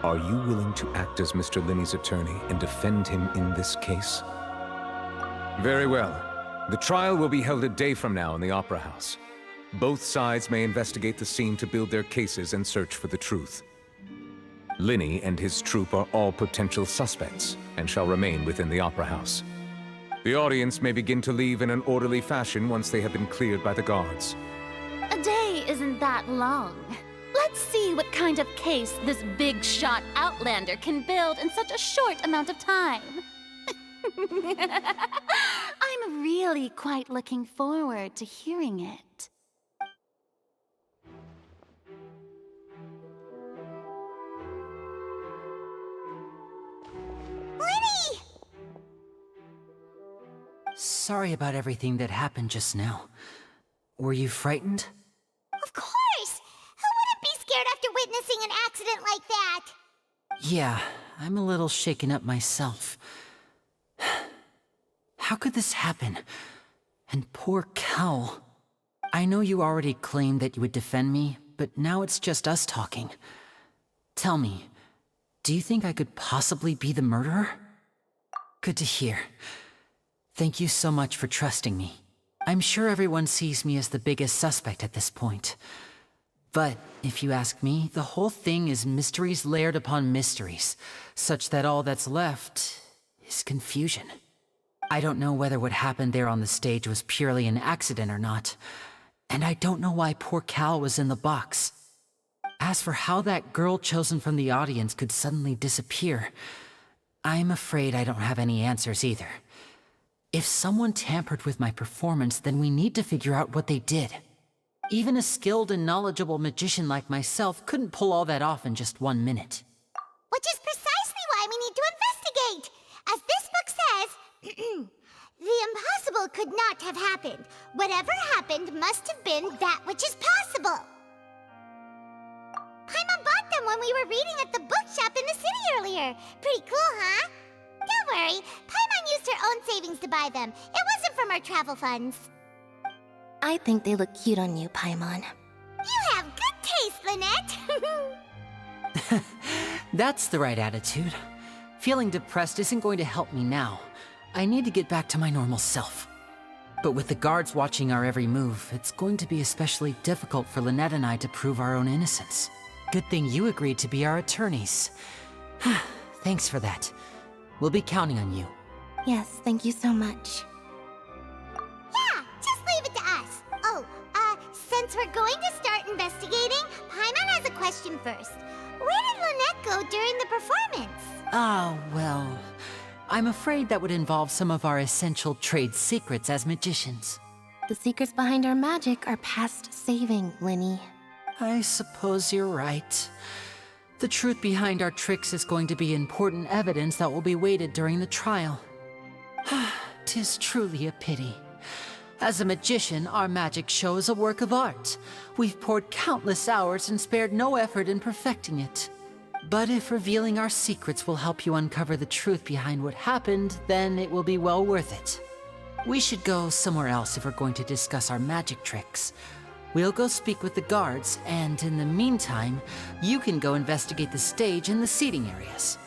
are you willing to act as Mr. Linny's attorney and defend him in this case? Very well. The trial will be held a day from now in the Opera House. Both sides may investigate the scene to build their cases and search for the truth. Linny and his troupe are all potential suspects and shall remain within the Opera House. The audience may begin to leave in an orderly fashion once they have been cleared by the guards. A day isn't that long. Let's see what kind of case this big-shot outlander can build in such a short amount of time. I'm really quite looking forward to hearing it. Linny! Sorry about everything that happened just now. Were you frightened? Of course! Who wouldn't be scared after witnessing an accident like that? Yeah, I'm a little shaken up myself. How could this happen? And poor Cal. I know you already claimed that you would defend me, but now it's just us talking. Tell me, do you think I could possibly be the murderer? Good to hear. Thank you so much for trusting me. I'm sure everyone sees me as the biggest suspect at this point. But if you ask me, the whole thing is mysteries layered upon mysteries, such that all that's left is confusion. I don't know whether what happened there on the stage was purely an accident or not, and I don't know why poor Cal was in the box. As for how that girl chosen from the audience could suddenly disappear, I'm afraid I don't have any answers either. If someone tampered with my performance, then we need to figure out what they did. Even a skilled and knowledgeable magician like myself couldn't pull all that off in just 1 minute. Which is precisely why we need to investigate. As this book says, the impossible could not have happened. Whatever happened must have been that which is possible. Paimon bought them when we were reading at the bookshop in the city earlier. Pretty cool, huh? Don't worry, Paimon used her own savings to buy them. It wasn't from our travel funds. I think they look cute on you, Paimon. You have good taste, Lynette. That's the right attitude. Feeling depressed isn't going to help me now. I need to get back to my normal self. But with the guards watching our every move, it's going to be especially difficult for Lynette and I to prove our own innocence. Good thing you agreed to be our attorneys. Thanks for that. We'll be counting on you. Yes, thank you so much. Yeah, just leave it to us. Oh, since we're going to start investigating, Paimon has a question first. Where did Lynette go during the performance? Oh, well, I'm afraid that would involve some of our essential trade secrets as magicians. The secrets behind our magic are past saving, Linny. I suppose you're right. The truth behind our tricks is going to be important evidence that will be weighted during the trial. 'Tis truly a pity. As a magician, our magic show is a work of art. We've poured countless hours and spared no effort in perfecting it. But if revealing our secrets will help you uncover the truth behind what happened, then it will be well worth it. We should go somewhere else if we're going to discuss our magic tricks. We'll go speak with the guards, and in the meantime, you can go investigate the stage and the seating areas.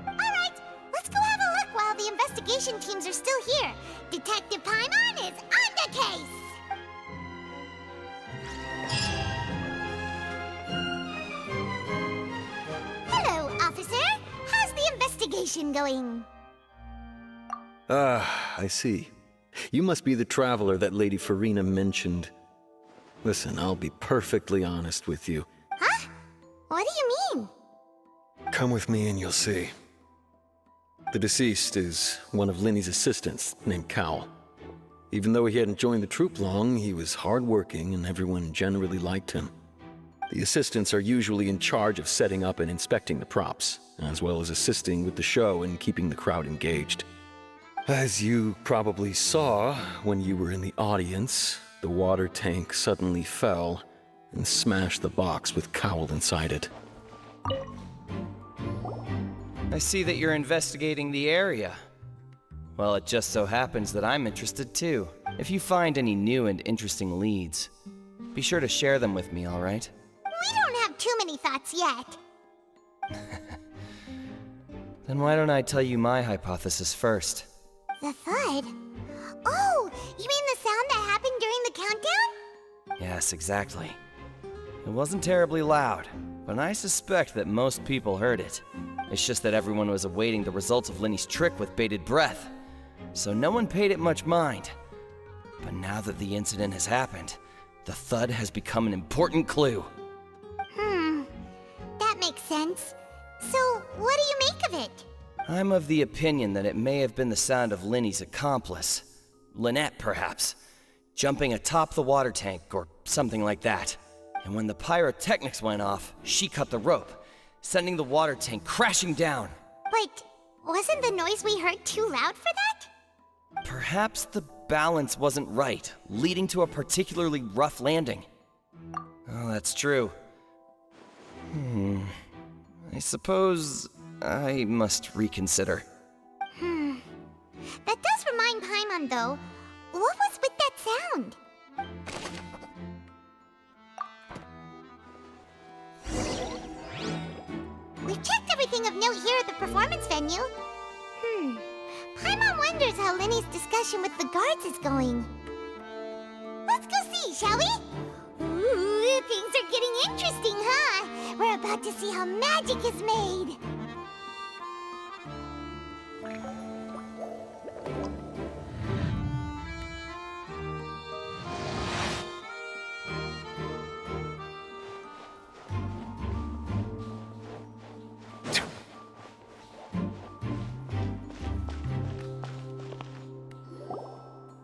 Alright, let's go have a look while the investigation teams are still here. Detective Paimon is on the case! Hello, officer. How's the investigation going? Ah, I see. You must be the traveler that Lady Farina mentioned. Listen, I'll be perfectly honest with you. Huh? What do you mean? Come with me and you'll see. The deceased is one of Linny's assistants, named Cowell. Even though he hadn't joined the troupe long, he was hardworking and everyone generally liked him. The assistants are usually in charge of setting up and inspecting the props, as well as assisting with the show and keeping the crowd engaged. As you probably saw when you were in the audience, the water tank suddenly fell and smashed the box with Cowell inside it. I see that you're investigating the area. Well, it just so happens that I'm interested too. If you find any new and interesting leads, be sure to share them with me, all right? We don't have too many thoughts yet. Then why don't I tell you my hypothesis first? The thud? Oh, you mean the sound that happened during the countdown? Yes, exactly. It wasn't terribly loud, but I suspect that most people heard it. It's just that everyone was awaiting the results of Linny's trick with bated breath, so no one paid it much mind. But now that the incident has happened, the thud has become an important clue. That makes sense. So, what do you make of it? I'm of the opinion that it may have been the sound of Linny's accomplice, Lynette perhaps, jumping atop the water tank or something like that. And when the pyrotechnics went off, she cut the rope, sending the water tank crashing down. But wasn't the noise we heard too loud for that? Perhaps the balance wasn't right, leading to a particularly rough landing. Oh, that's true. I suppose I must reconsider. That does remind Paimon, though. What was with that sound? We've checked everything of note here at the performance venue. Paimon wonders how Linny's discussion with the guards is going. Let's go see, shall we? Ooh, things are getting interesting, huh? We're about to see how magic is made.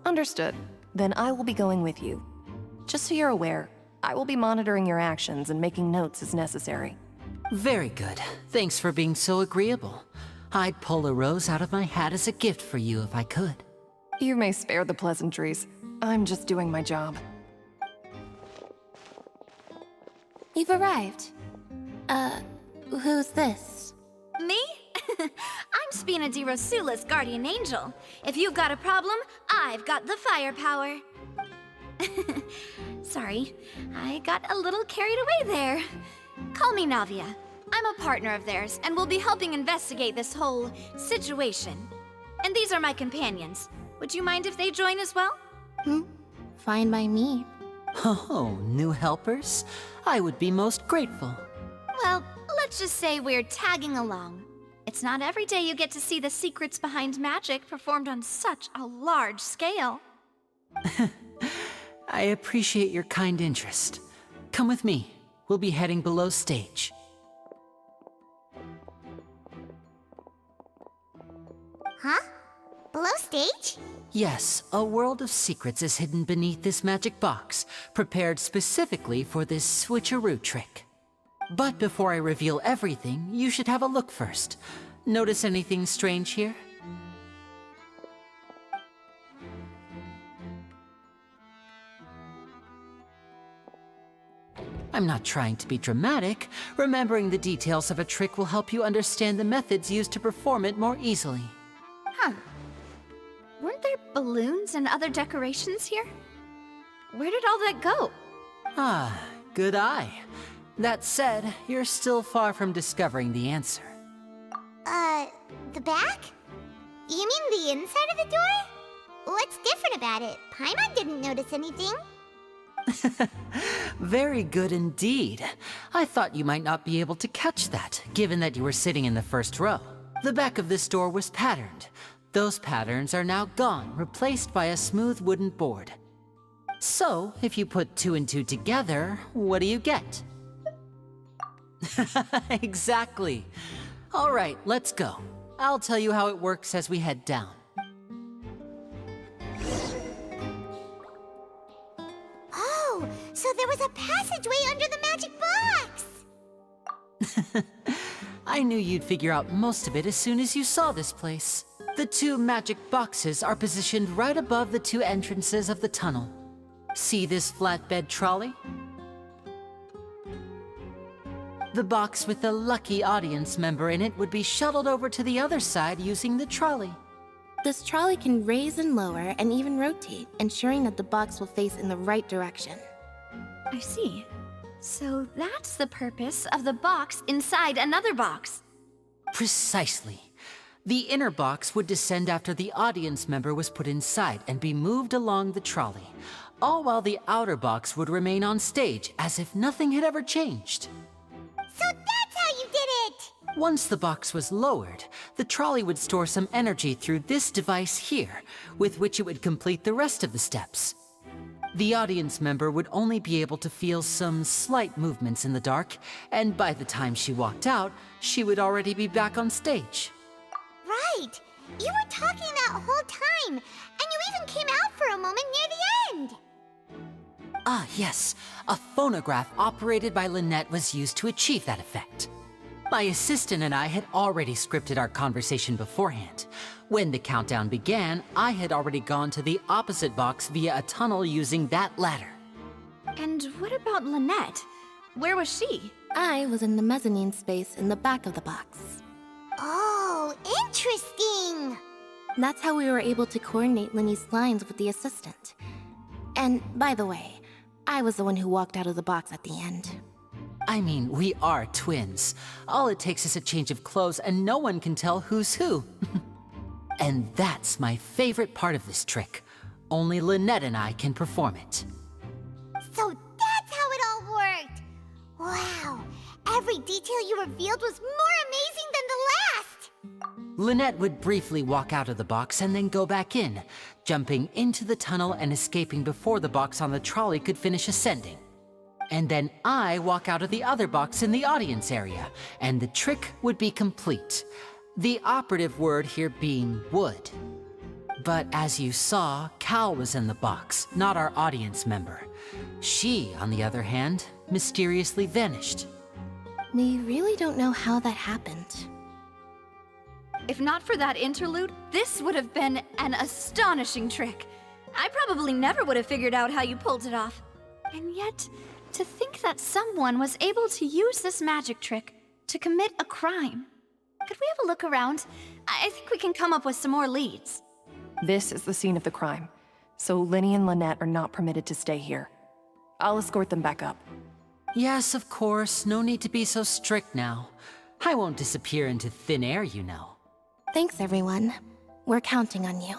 Understood. Then I will be going with you. Just so you're aware, I will be monitoring your actions and making notes as necessary. Very good. Thanks for being so agreeable. I'd pull a rose out of my hat as a gift for you if I could. You may spare the pleasantries. I'm just doing my job. You've arrived. Who's this? Me? I'm Spina di Rosula's guardian angel. If you've got a problem, I've got the firepower. Sorry, I got a little carried away there. Call me Navia. I'm a partner of theirs, and will be helping investigate this whole situation. And these are my companions. Would you mind if they join as well? Fine by me. Oh, new helpers? I would be most grateful. Well, let's just say we're tagging along. It's not every day you get to see the secrets behind magic performed on such a large scale. I appreciate your kind interest. Come with me. We'll be heading below stage. Yes, a world of secrets is hidden beneath this magic box, prepared specifically for this switcheroo trick. But before I reveal everything, you should have a look first. Notice anything strange here? I'm not trying to be dramatic. Remembering the details of a trick will help you understand the methods used to perform it more easily. Huh. Weren't there balloons and other decorations here? Where did all that go? Ah, good eye. That said, you're still far from discovering the answer. The back? You mean the inside of the door? What's different about it? Paimon didn't notice anything. Very good indeed. I thought you might not be able to catch that, given that you were sitting in the first row. The back of this door was patterned. Those patterns are now gone, replaced by a smooth wooden board. So, if you put 2 and 2 together, what do you get? Exactly. All right, let's go. I'll tell you how it works as we head down. Oh, so there was a passageway under the magic box! I knew you'd figure out most of it as soon as you saw this place. The 2 magic boxes are positioned right above the 2 entrances of the tunnel. See this flatbed trolley? The box with the lucky audience member in it would be shuttled over to the other side using the trolley. This trolley can raise and lower and even rotate, ensuring that the box will face in the right direction. I see. So that's the purpose of the box inside another box. Precisely. The inner box would descend after the audience member was put inside and be moved along the trolley, all while the outer box would remain on stage as if nothing had ever changed. So that's how you did it! Once the box was lowered, the trolley would store some energy through this device here, with which it would complete the rest of the steps. The audience member would only be able to feel some slight movements in the dark, and by the time she walked out, she would already be back on stage. Right! You were talking that whole time, and you even came out for a moment near the end! Ah, yes. A phonograph operated by Lynette was used to achieve that effect. My assistant and I had already scripted our conversation beforehand. When the countdown began, I had already gone to the opposite box via a tunnel using that ladder. And what about Lynette? Where was she? I was in the mezzanine space in the back of the box. Oh, interesting! That's how we were able to coordinate Linny's lines with the assistant. And by the way, I was the one who walked out of the box at the end. I mean, we are twins. All it takes is a change of clothes and no one can tell who's who. And that's my favorite part of this trick. Only Lynette and I can perform it. So that's how it all worked! Wow, every detail you revealed was more amazing than the last! Lynette would briefly walk out of the box and then go back in, jumping into the tunnel and escaping before the box on the trolley could finish ascending. And then I walk out of the other box in the audience area, and the trick would be complete. The operative word here being would. But as you saw, Cal was in the box, not our audience member. She, on the other hand, mysteriously vanished. We really don't know how that happened. If not for that interlude, this would have been an astonishing trick. I probably never would have figured out how you pulled it off. And yet, to think that someone was able to use this magic trick to commit a crime. Could we have a look around? I think we can come up with some more leads. This is the scene of the crime, so Linny and Lynette are not permitted to stay here. I'll escort them back up. Yes, of course. No need to be so strict now. I won't disappear into thin air, you know. Thanks, everyone. We're counting on you.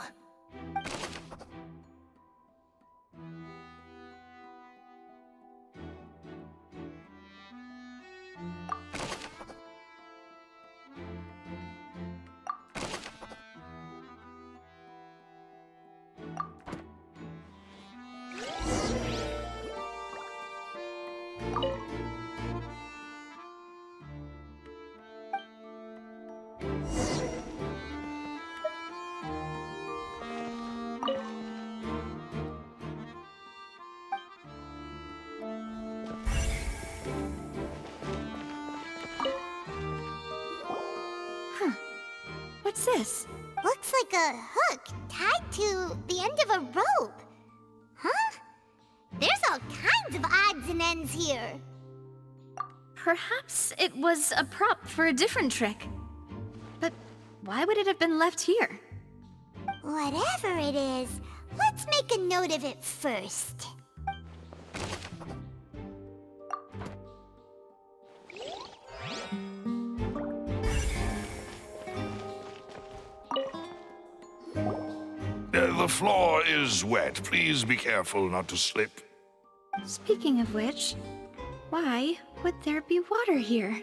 What's this? Looks like a hook tied to the end of a rope. Huh? There's all kinds of odds and ends here. Perhaps it was a prop for a different trick. But why would it have been left here? Whatever it is, let's make a note of it first. The floor is wet. Please be careful not to slip. Speaking of which, why would there be water here?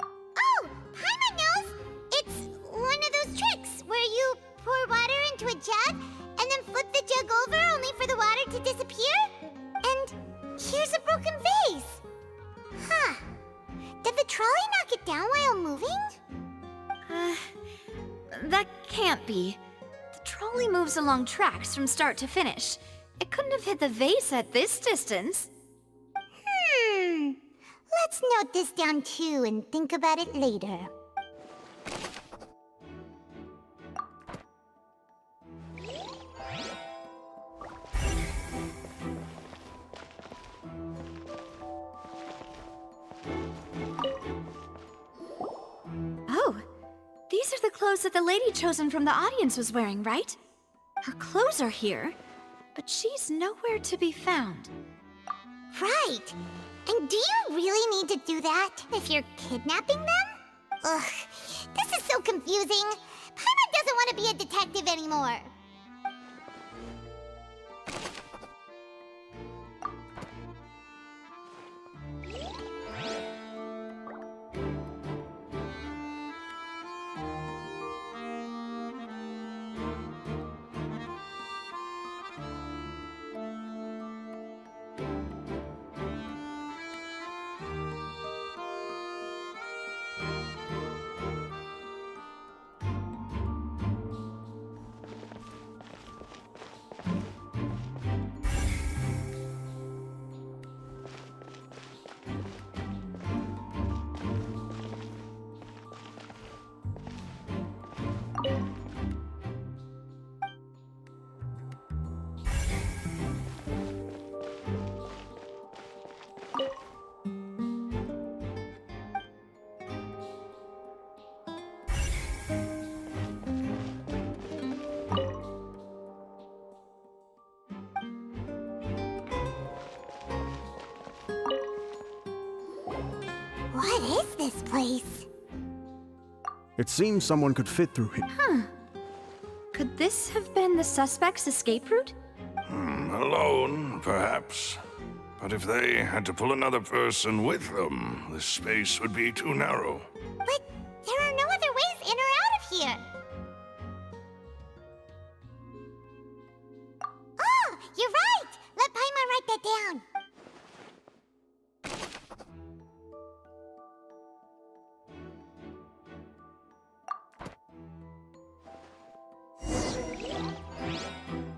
Oh, Paimon knows! It's one of those tricks where you pour water into a jug and then flip the jug over only for the water to disappear. And here's a broken vase. Huh. Did the trolley knock it down while moving? That can't be. The trolley moves along tracks from start to finish. It couldn't have hit the vase at this distance. Let's note this down too and think about it later. Oh, these are the clothes that the lady chosen from the audience was wearing, right? Her clothes are here, but she's nowhere to be found. Right. And do you really need to do that if you're kidnapping them? Ugh, this is so confusing. Paimon doesn't want to be a detective anymore. What is this place? It seems someone could fit through here. Huh. Could this have been the suspect's escape route? Alone, perhaps. But if they had to pull another person with them, this space would be too narrow. But there are no other ways in or out of here. Oh, you're right! Let Paimon write that down.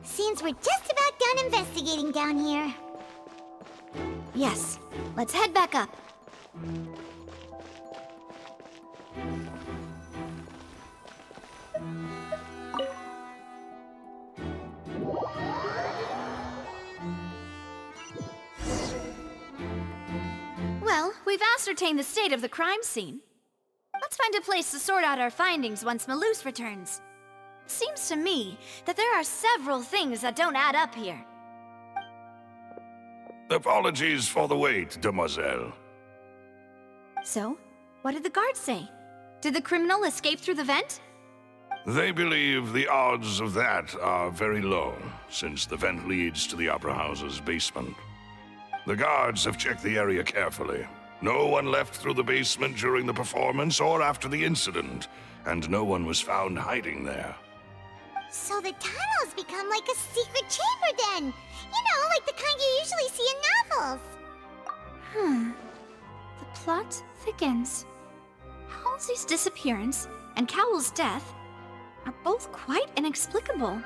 Seems we're just about done investigating down here. Yes. Let's head back up. Well, we've ascertained the state of the crime scene. Let's find a place to sort out our findings once Malus returns. Seems to me that there are several things that don't add up here. Apologies for the wait, demoiselle. So, what did the guards say? Did the criminal escape through the vent? They believe the odds of that are very low, since the vent leads to the Opera House's basement. The guards have checked the area carefully. No one left through the basement during the performance or after the incident, and no one was found hiding there. So the tunnels become like a secret chamber then! You know, like the kind you usually see in novels. The plot thickens. Halsey's disappearance and Cowell's death are both quite inexplicable.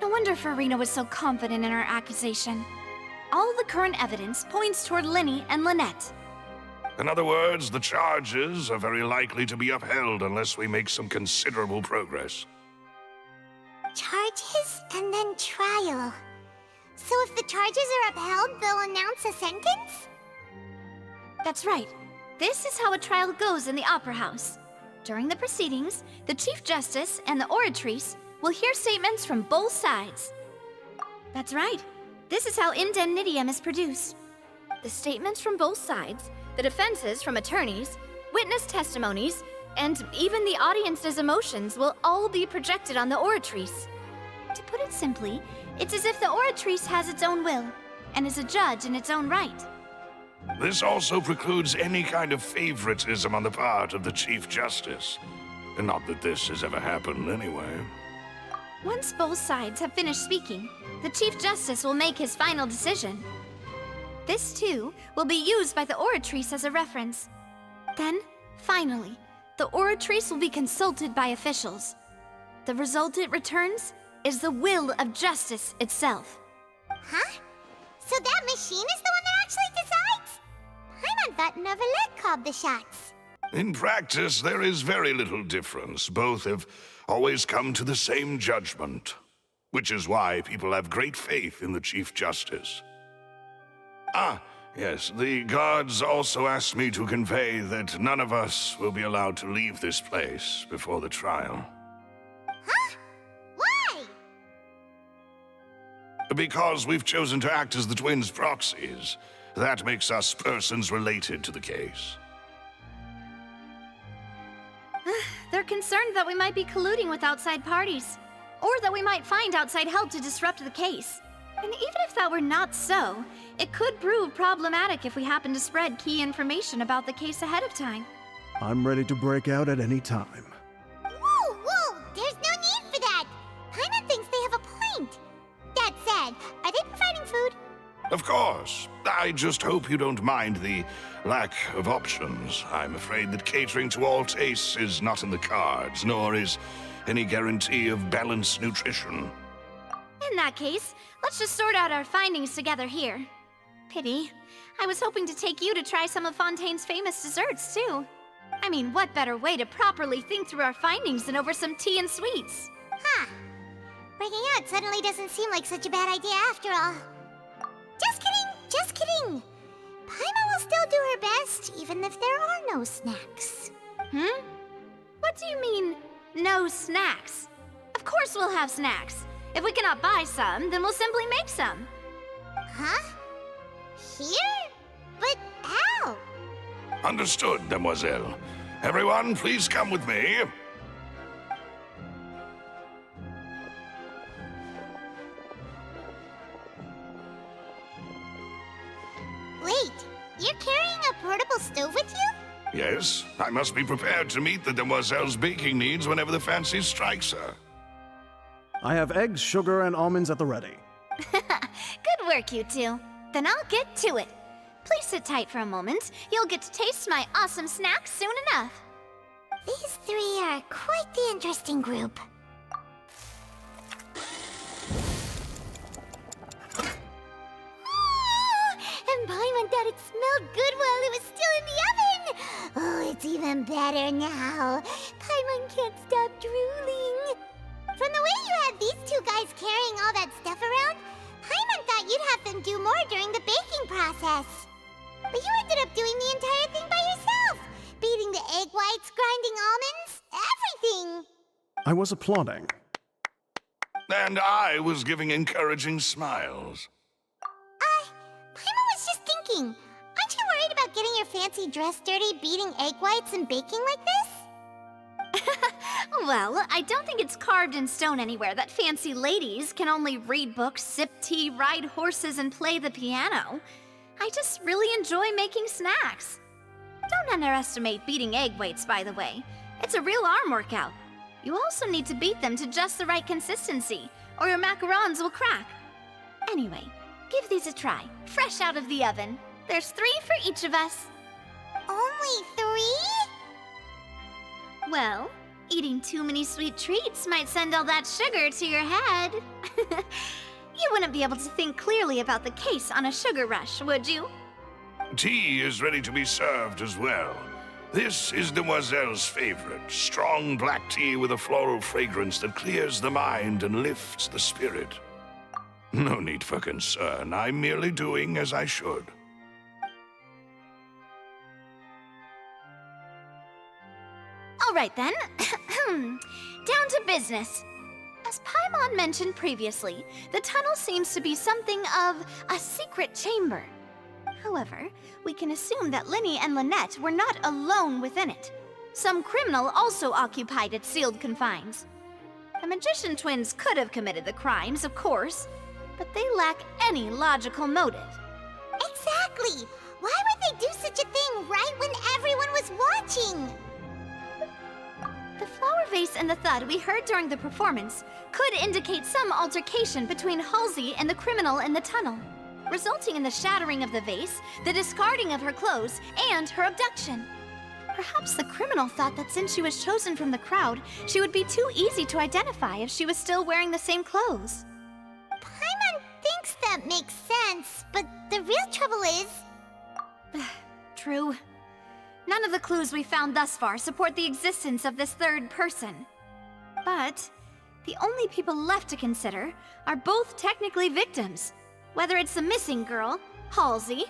No wonder Farina was so confident in her accusation. All the current evidence points toward Linny and Lynette. In other words, the charges are very likely to be upheld unless we make some considerable progress. Charges and then trial. So if the charges are upheld, they'll announce a sentence? That's right. This is how a trial goes in the Opera House. During the proceedings, the Chief Justice and the Oratrice will hear statements from both sides. That's right. This is how indemnitium is produced. The statements from both sides, the defenses from attorneys, witness testimonies, and even the audience's emotions will all be projected on the Oratrice. To put it simply, it's as if the Oratrice has its own will, and is a judge in its own right. This also precludes any kind of favoritism on the part of the Chief Justice. And not that this has ever happened anyway. Once both sides have finished speaking, the Chief Justice will make his final decision. This, too, will be used by the Oratrice as a reference. Then, finally, the Oratrice will be consulted by officials. The result it returns is the will of justice itself. Huh? So that machine is the one that actually decides? Paimon thought Neuvillette called the shots. In practice, there is very little difference. Both have always come to the same judgment, which is why people have great faith in the Chief Justice. Ah, yes, the guards also asked me to convey that none of us will be allowed to leave this place before the trial. Huh? Why? Because we've chosen to act as the twins' proxies. That makes us persons related to the case. They're concerned that we might be colluding with outside parties, or that we might find outside help to disrupt the case. And even if that were not so, it could prove problematic if we happen to spread key information about the case ahead of time. I'm ready to break out at any time. Whoa, whoa! There's no need for that! Paimon thinks they have a point. That said, are they providing food? Of course. I just hope you don't mind the lack of options. I'm afraid that catering to all tastes is not in the cards, nor is any guarantee of balanced nutrition. In that case, let's just sort out our findings together here. Pity. I was hoping to take you to try some of Fontaine's famous desserts, too. I mean, what better way to properly think through our findings than over some tea and sweets? Huh. Breaking out suddenly doesn't seem like such a bad idea after all. Just kidding, just kidding. Paimon will still do her best, even if there are no snacks. What do you mean, no snacks? Of course we'll have snacks. If we cannot buy some, then we'll simply make some. Huh? Here? But how? Understood, Demoiselle. Everyone, please come with me. Wait, you're carrying a portable stove with you? Yes, I must be prepared to meet the Demoiselle's baking needs whenever the fancy strikes her. I have eggs, sugar, and almonds at the ready. Good work, you two. Then I'll get to it. Please sit tight for a moment. You'll get to taste my awesome snacks soon enough. These three are quite the interesting group. And Paimon thought it smelled good while it was still in the oven! Oh, it's even better now. Paimon can't stop drooling. From the way you had these two guys carrying all that stuff around, Paimon thought you'd have them do more during the baking process. But you ended up doing the entire thing by yourself! Beating the egg whites, grinding almonds, everything! I was applauding. And I was giving encouraging smiles. Paimon was just thinking, aren't you worried about getting your fancy dress dirty beating egg whites and baking like this? Well, I don't think it's carved in stone anywhere that fancy ladies can only read books, sip tea, ride horses, and play the piano. I just really enjoy making snacks. Don't underestimate beating egg whites, by the way. It's a real arm workout. You also need to beat them to just the right consistency, or your macarons will crack. Anyway, give these a try, fresh out of the oven. There's 3 for each of us. Only 3? Well, eating too many sweet treats might send all that sugar to your head. You wouldn't be able to think clearly about the case on a sugar rush, would you? Tea is ready to be served as well. This is Demoiselle's favorite, strong black tea with a floral fragrance that clears the mind and lifts the spirit. No need for concern. I'm merely doing as I should. All right then. Down to business. As Paimon mentioned previously, the tunnel seems to be something of a secret chamber. However, we can assume that Linny and Lynette were not alone within it. Some criminal also occupied its sealed confines. The magician twins could have committed the crimes, of course, but they lack any logical motive. Exactly! Why would they do such a thing right when everyone was watching? The flower vase and the thud we heard during the performance could indicate some altercation between Halsey and the criminal in the tunnel, resulting in the shattering of the vase, the discarding of her clothes, and her abduction. Perhaps the criminal thought that since she was chosen from the crowd, she would be too easy to identify if she was still wearing the same clothes. Paimon thinks that makes sense, but the real trouble is... True. None of the clues we found thus far support the existence of this third person. But the only people left to consider are both technically victims, whether it's the missing girl, Halsey,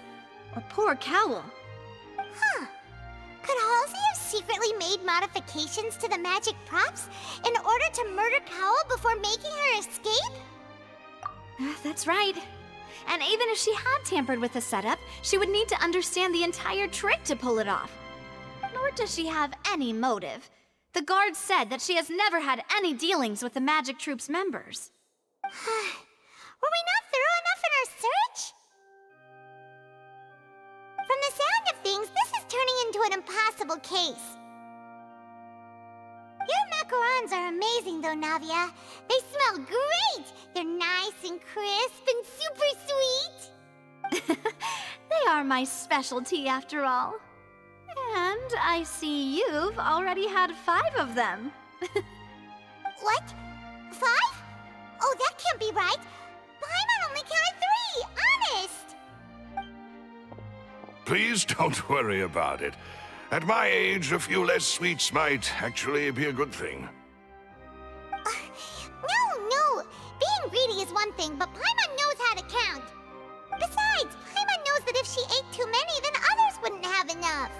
or poor Cowl. Huh. Could Halsey have secretly made modifications to the magic props in order to murder Cowl before making her escape? That's right. And even if she had tampered with the setup, she would need to understand the entire trick to pull it off. Nor does she have any motive. The guards said that she has never had any dealings with the magic troop's members. Were we not thorough enough in our search? From the sound of things, this is turning into an impossible case. Your macarons are amazing though, Navia. They smell great! They're nice and crisp and super sweet! They are my specialty after all. And I see you've already had 5 of them. What? 5? Oh, that can't be right! Paimon only counted 3, honest! Please don't worry about it. At my age, a few less sweets might actually be a good thing. No! Being greedy is one thing, but Paimon knows how to count. Besides, Paimon knows that if she ate too many, then others wouldn't have enough.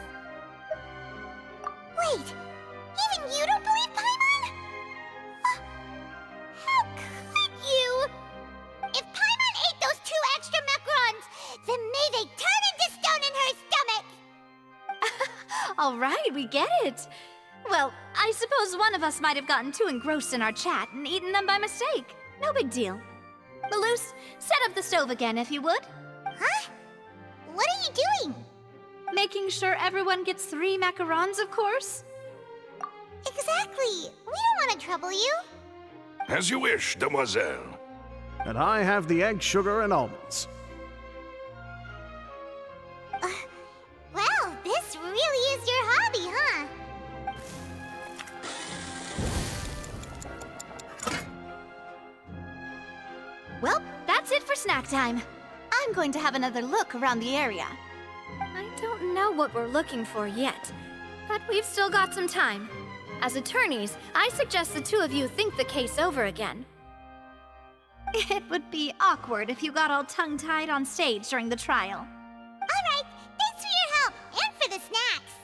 Wait, even you don't believe Paimon? How could you? If Paimon ate those 2 extra macarons, then may they turn into stone in her stomach! All right, we get it. Well, I suppose one of us might have gotten too engrossed in our chat and eaten them by mistake. No big deal. Maloose, set up the stove again if you would. Huh? What are you doing? Making sure everyone gets 3 macarons, of course. Exactly. We don't want to trouble you. As you wish, demoiselle. And I have the egg, sugar, and almonds. Well, this really is your hobby, huh? Well, that's it for snack time. I'm going to have another look around the area. I don't know what we're looking for yet, but we've still got some time. As attorneys, I suggest the 2 of you think the case over again. It would be awkward if you got all tongue-tied on stage during the trial. All right, thanks for your help, and for the snacks.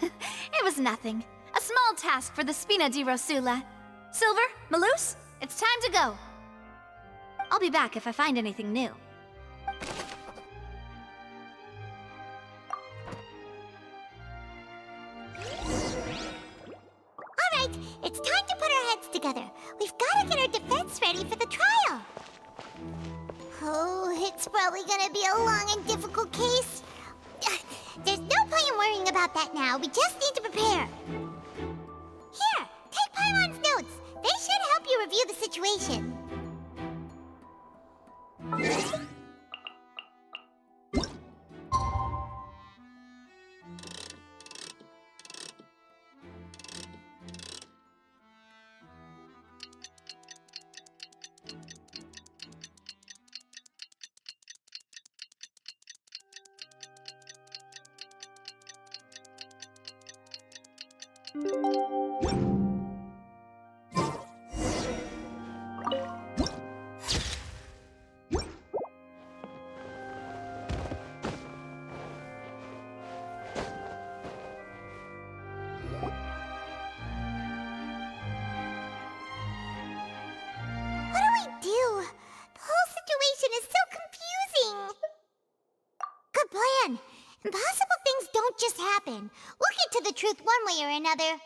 It was nothing. A small task for the Spina di Rosula. Silver, Maloose, it's time to go. I'll be back if I find anything new. All right, it's time to put our heads together. We've got to get our defense ready for the trial. Oh, it's probably gonna be a long and difficult case. There's no point in worrying about that now. We just need to prepare. Here, take Paimon's notes. They should help you review the situation. Impossible things don't just happen. We'll get to the truth one way or another.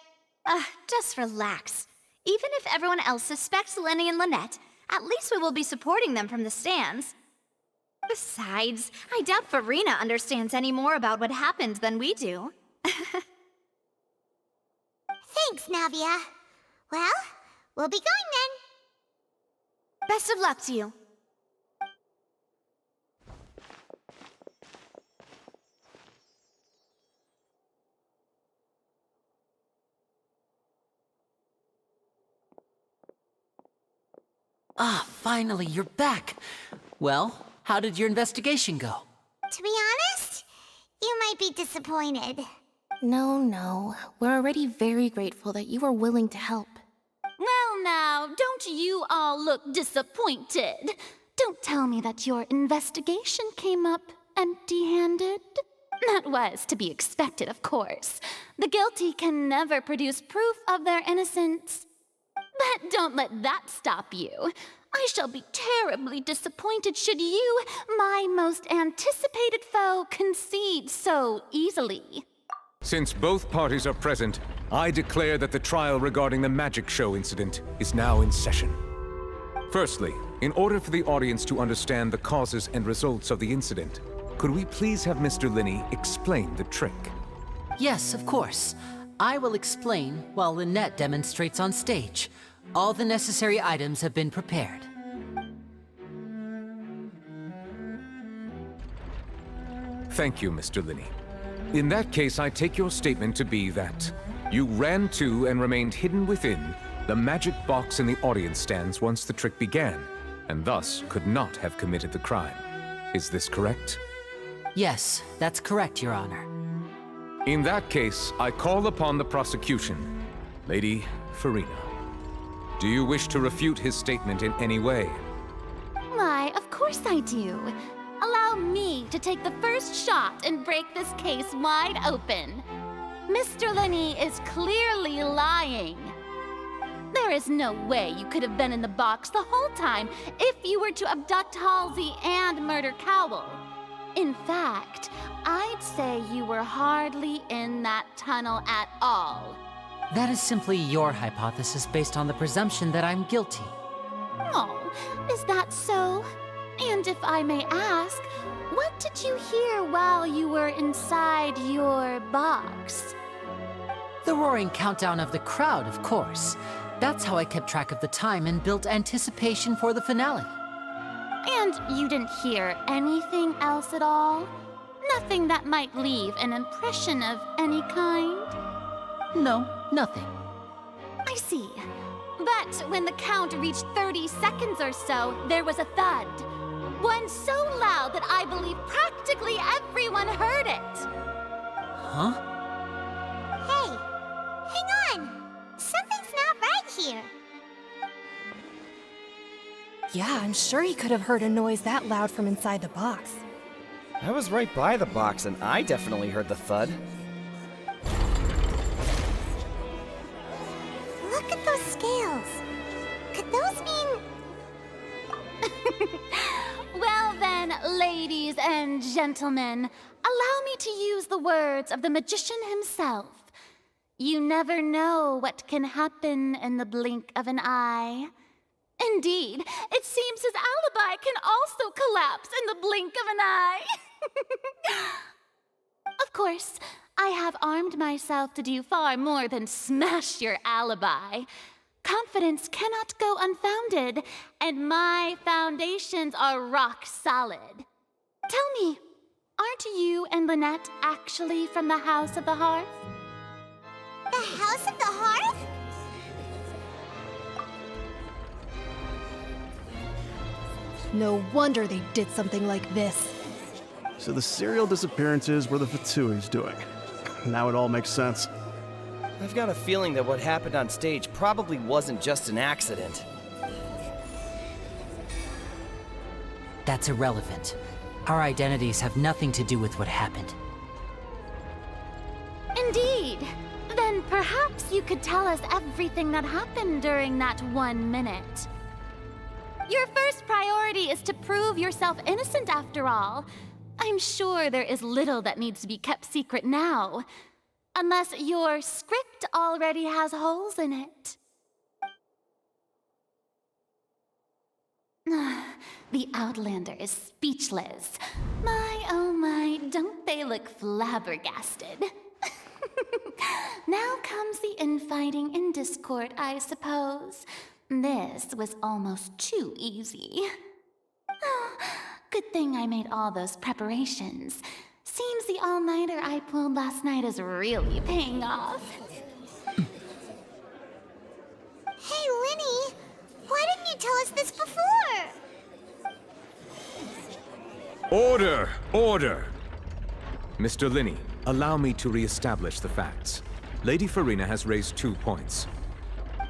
Just relax. Even if everyone else suspects Lenny and Lynette, at least we will be supporting them from the stands. Besides, I doubt Farina understands any more about what happened than we do. Thanks, Navia. Well, we'll be going then. Best of luck to you. Ah, finally, you're back. Well, how did your investigation go? To be honest, you might be disappointed. No. We're already very grateful that you were willing to help. Well now, don't you all look disappointed. Don't tell me that your investigation came up empty-handed. That was to be expected, of course. The guilty can never produce proof of their innocence. But don't let that stop you. I shall be terribly disappointed should you, my most anticipated foe, concede so easily. Since both parties are present, I declare that the trial regarding the magic show incident is now in session. Firstly, in order for the audience to understand the causes and results of the incident, could we please have Mr. Linney explain the trick? Yes, of course. I will explain while Lynette demonstrates on stage. All the necessary items have been prepared. Thank you, Mr. Linney. In that case, I take your statement to be that you ran to and remained hidden within the magic box in the audience stands once the trick began, and thus could not have committed the crime. Is this correct? Yes, that's correct, Your Honor. In that case, I call upon the prosecution. Lady Farina, do you wish to refute his statement in any way? Why, of course I do. Allow me to take the first shot and break this case wide open. Mr. Linney is clearly lying. There is no way you could have been in the box the whole time if you were to abduct Halsey and murder Cowell. In fact, I'd say you were hardly in that tunnel at all. That is simply your hypothesis based on the presumption that I'm guilty. Oh, is that so? And if I may ask, what did you hear while you were inside your box? The roaring countdown of the crowd, of course. That's how I kept track of the time and built anticipation for the finale. And you didn't hear anything else at all? Nothing that might leave an impression of any kind? No, nothing. I see. But when the count reached 30 seconds or so, there was a thud. One so loud that I believe practically everyone heard it. Huh? Hey, hang on. Something's not right here. Yeah, I'm sure he could have heard a noise that loud from inside the box. I was right by the box and I definitely heard the thud. Look at those scales. Could those mean... Well then, ladies and gentlemen, allow me to use the words of the magician himself. You never know what can happen in the blink of an eye. Indeed, it seems his alibi can also collapse in the blink of an eye. Of course, I have armed myself to do far more than smash your alibi. Confidence cannot go unfounded, and my foundations are rock solid. Tell me, aren't you and Lynette actually from the House of the Hearth? The House of the Hearth? No wonder they did something like this. So the serial disappearances were the Fatsui's doing. Now it all makes sense. I've got a feeling that what happened on stage probably wasn't just an accident. That's irrelevant. Our identities have nothing to do with what happened. Indeed. Then perhaps you could tell us everything that happened during that 1 minute. Your first priority is to prove yourself innocent after all. I'm sure there is little that needs to be kept secret now. Unless your script already has holes in it. The Outlander is speechless. My, oh my, don't they look flabbergasted? Now comes the infighting and discord, I suppose. This was almost too easy. Good thing I made all those preparations. Seems the all-nighter I pulled last night is really paying off. Hey, Linny! Why didn't you tell us this before? Order! Order! Mr. Linney, allow me to re-establish the facts. Lady Farina has raised 2 points.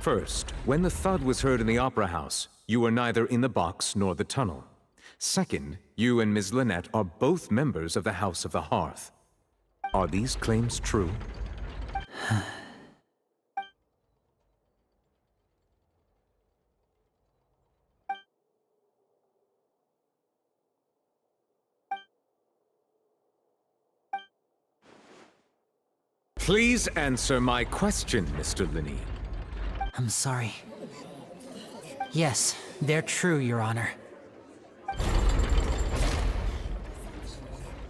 First, when the thud was heard in the Opera House, you were neither in the box nor the tunnel. Second, you and Ms. Lynette are both members of the House of the Hearth. Are these claims true? Please answer my question, Mr. Linney. I'm sorry. Yes, they're true, Your Honor.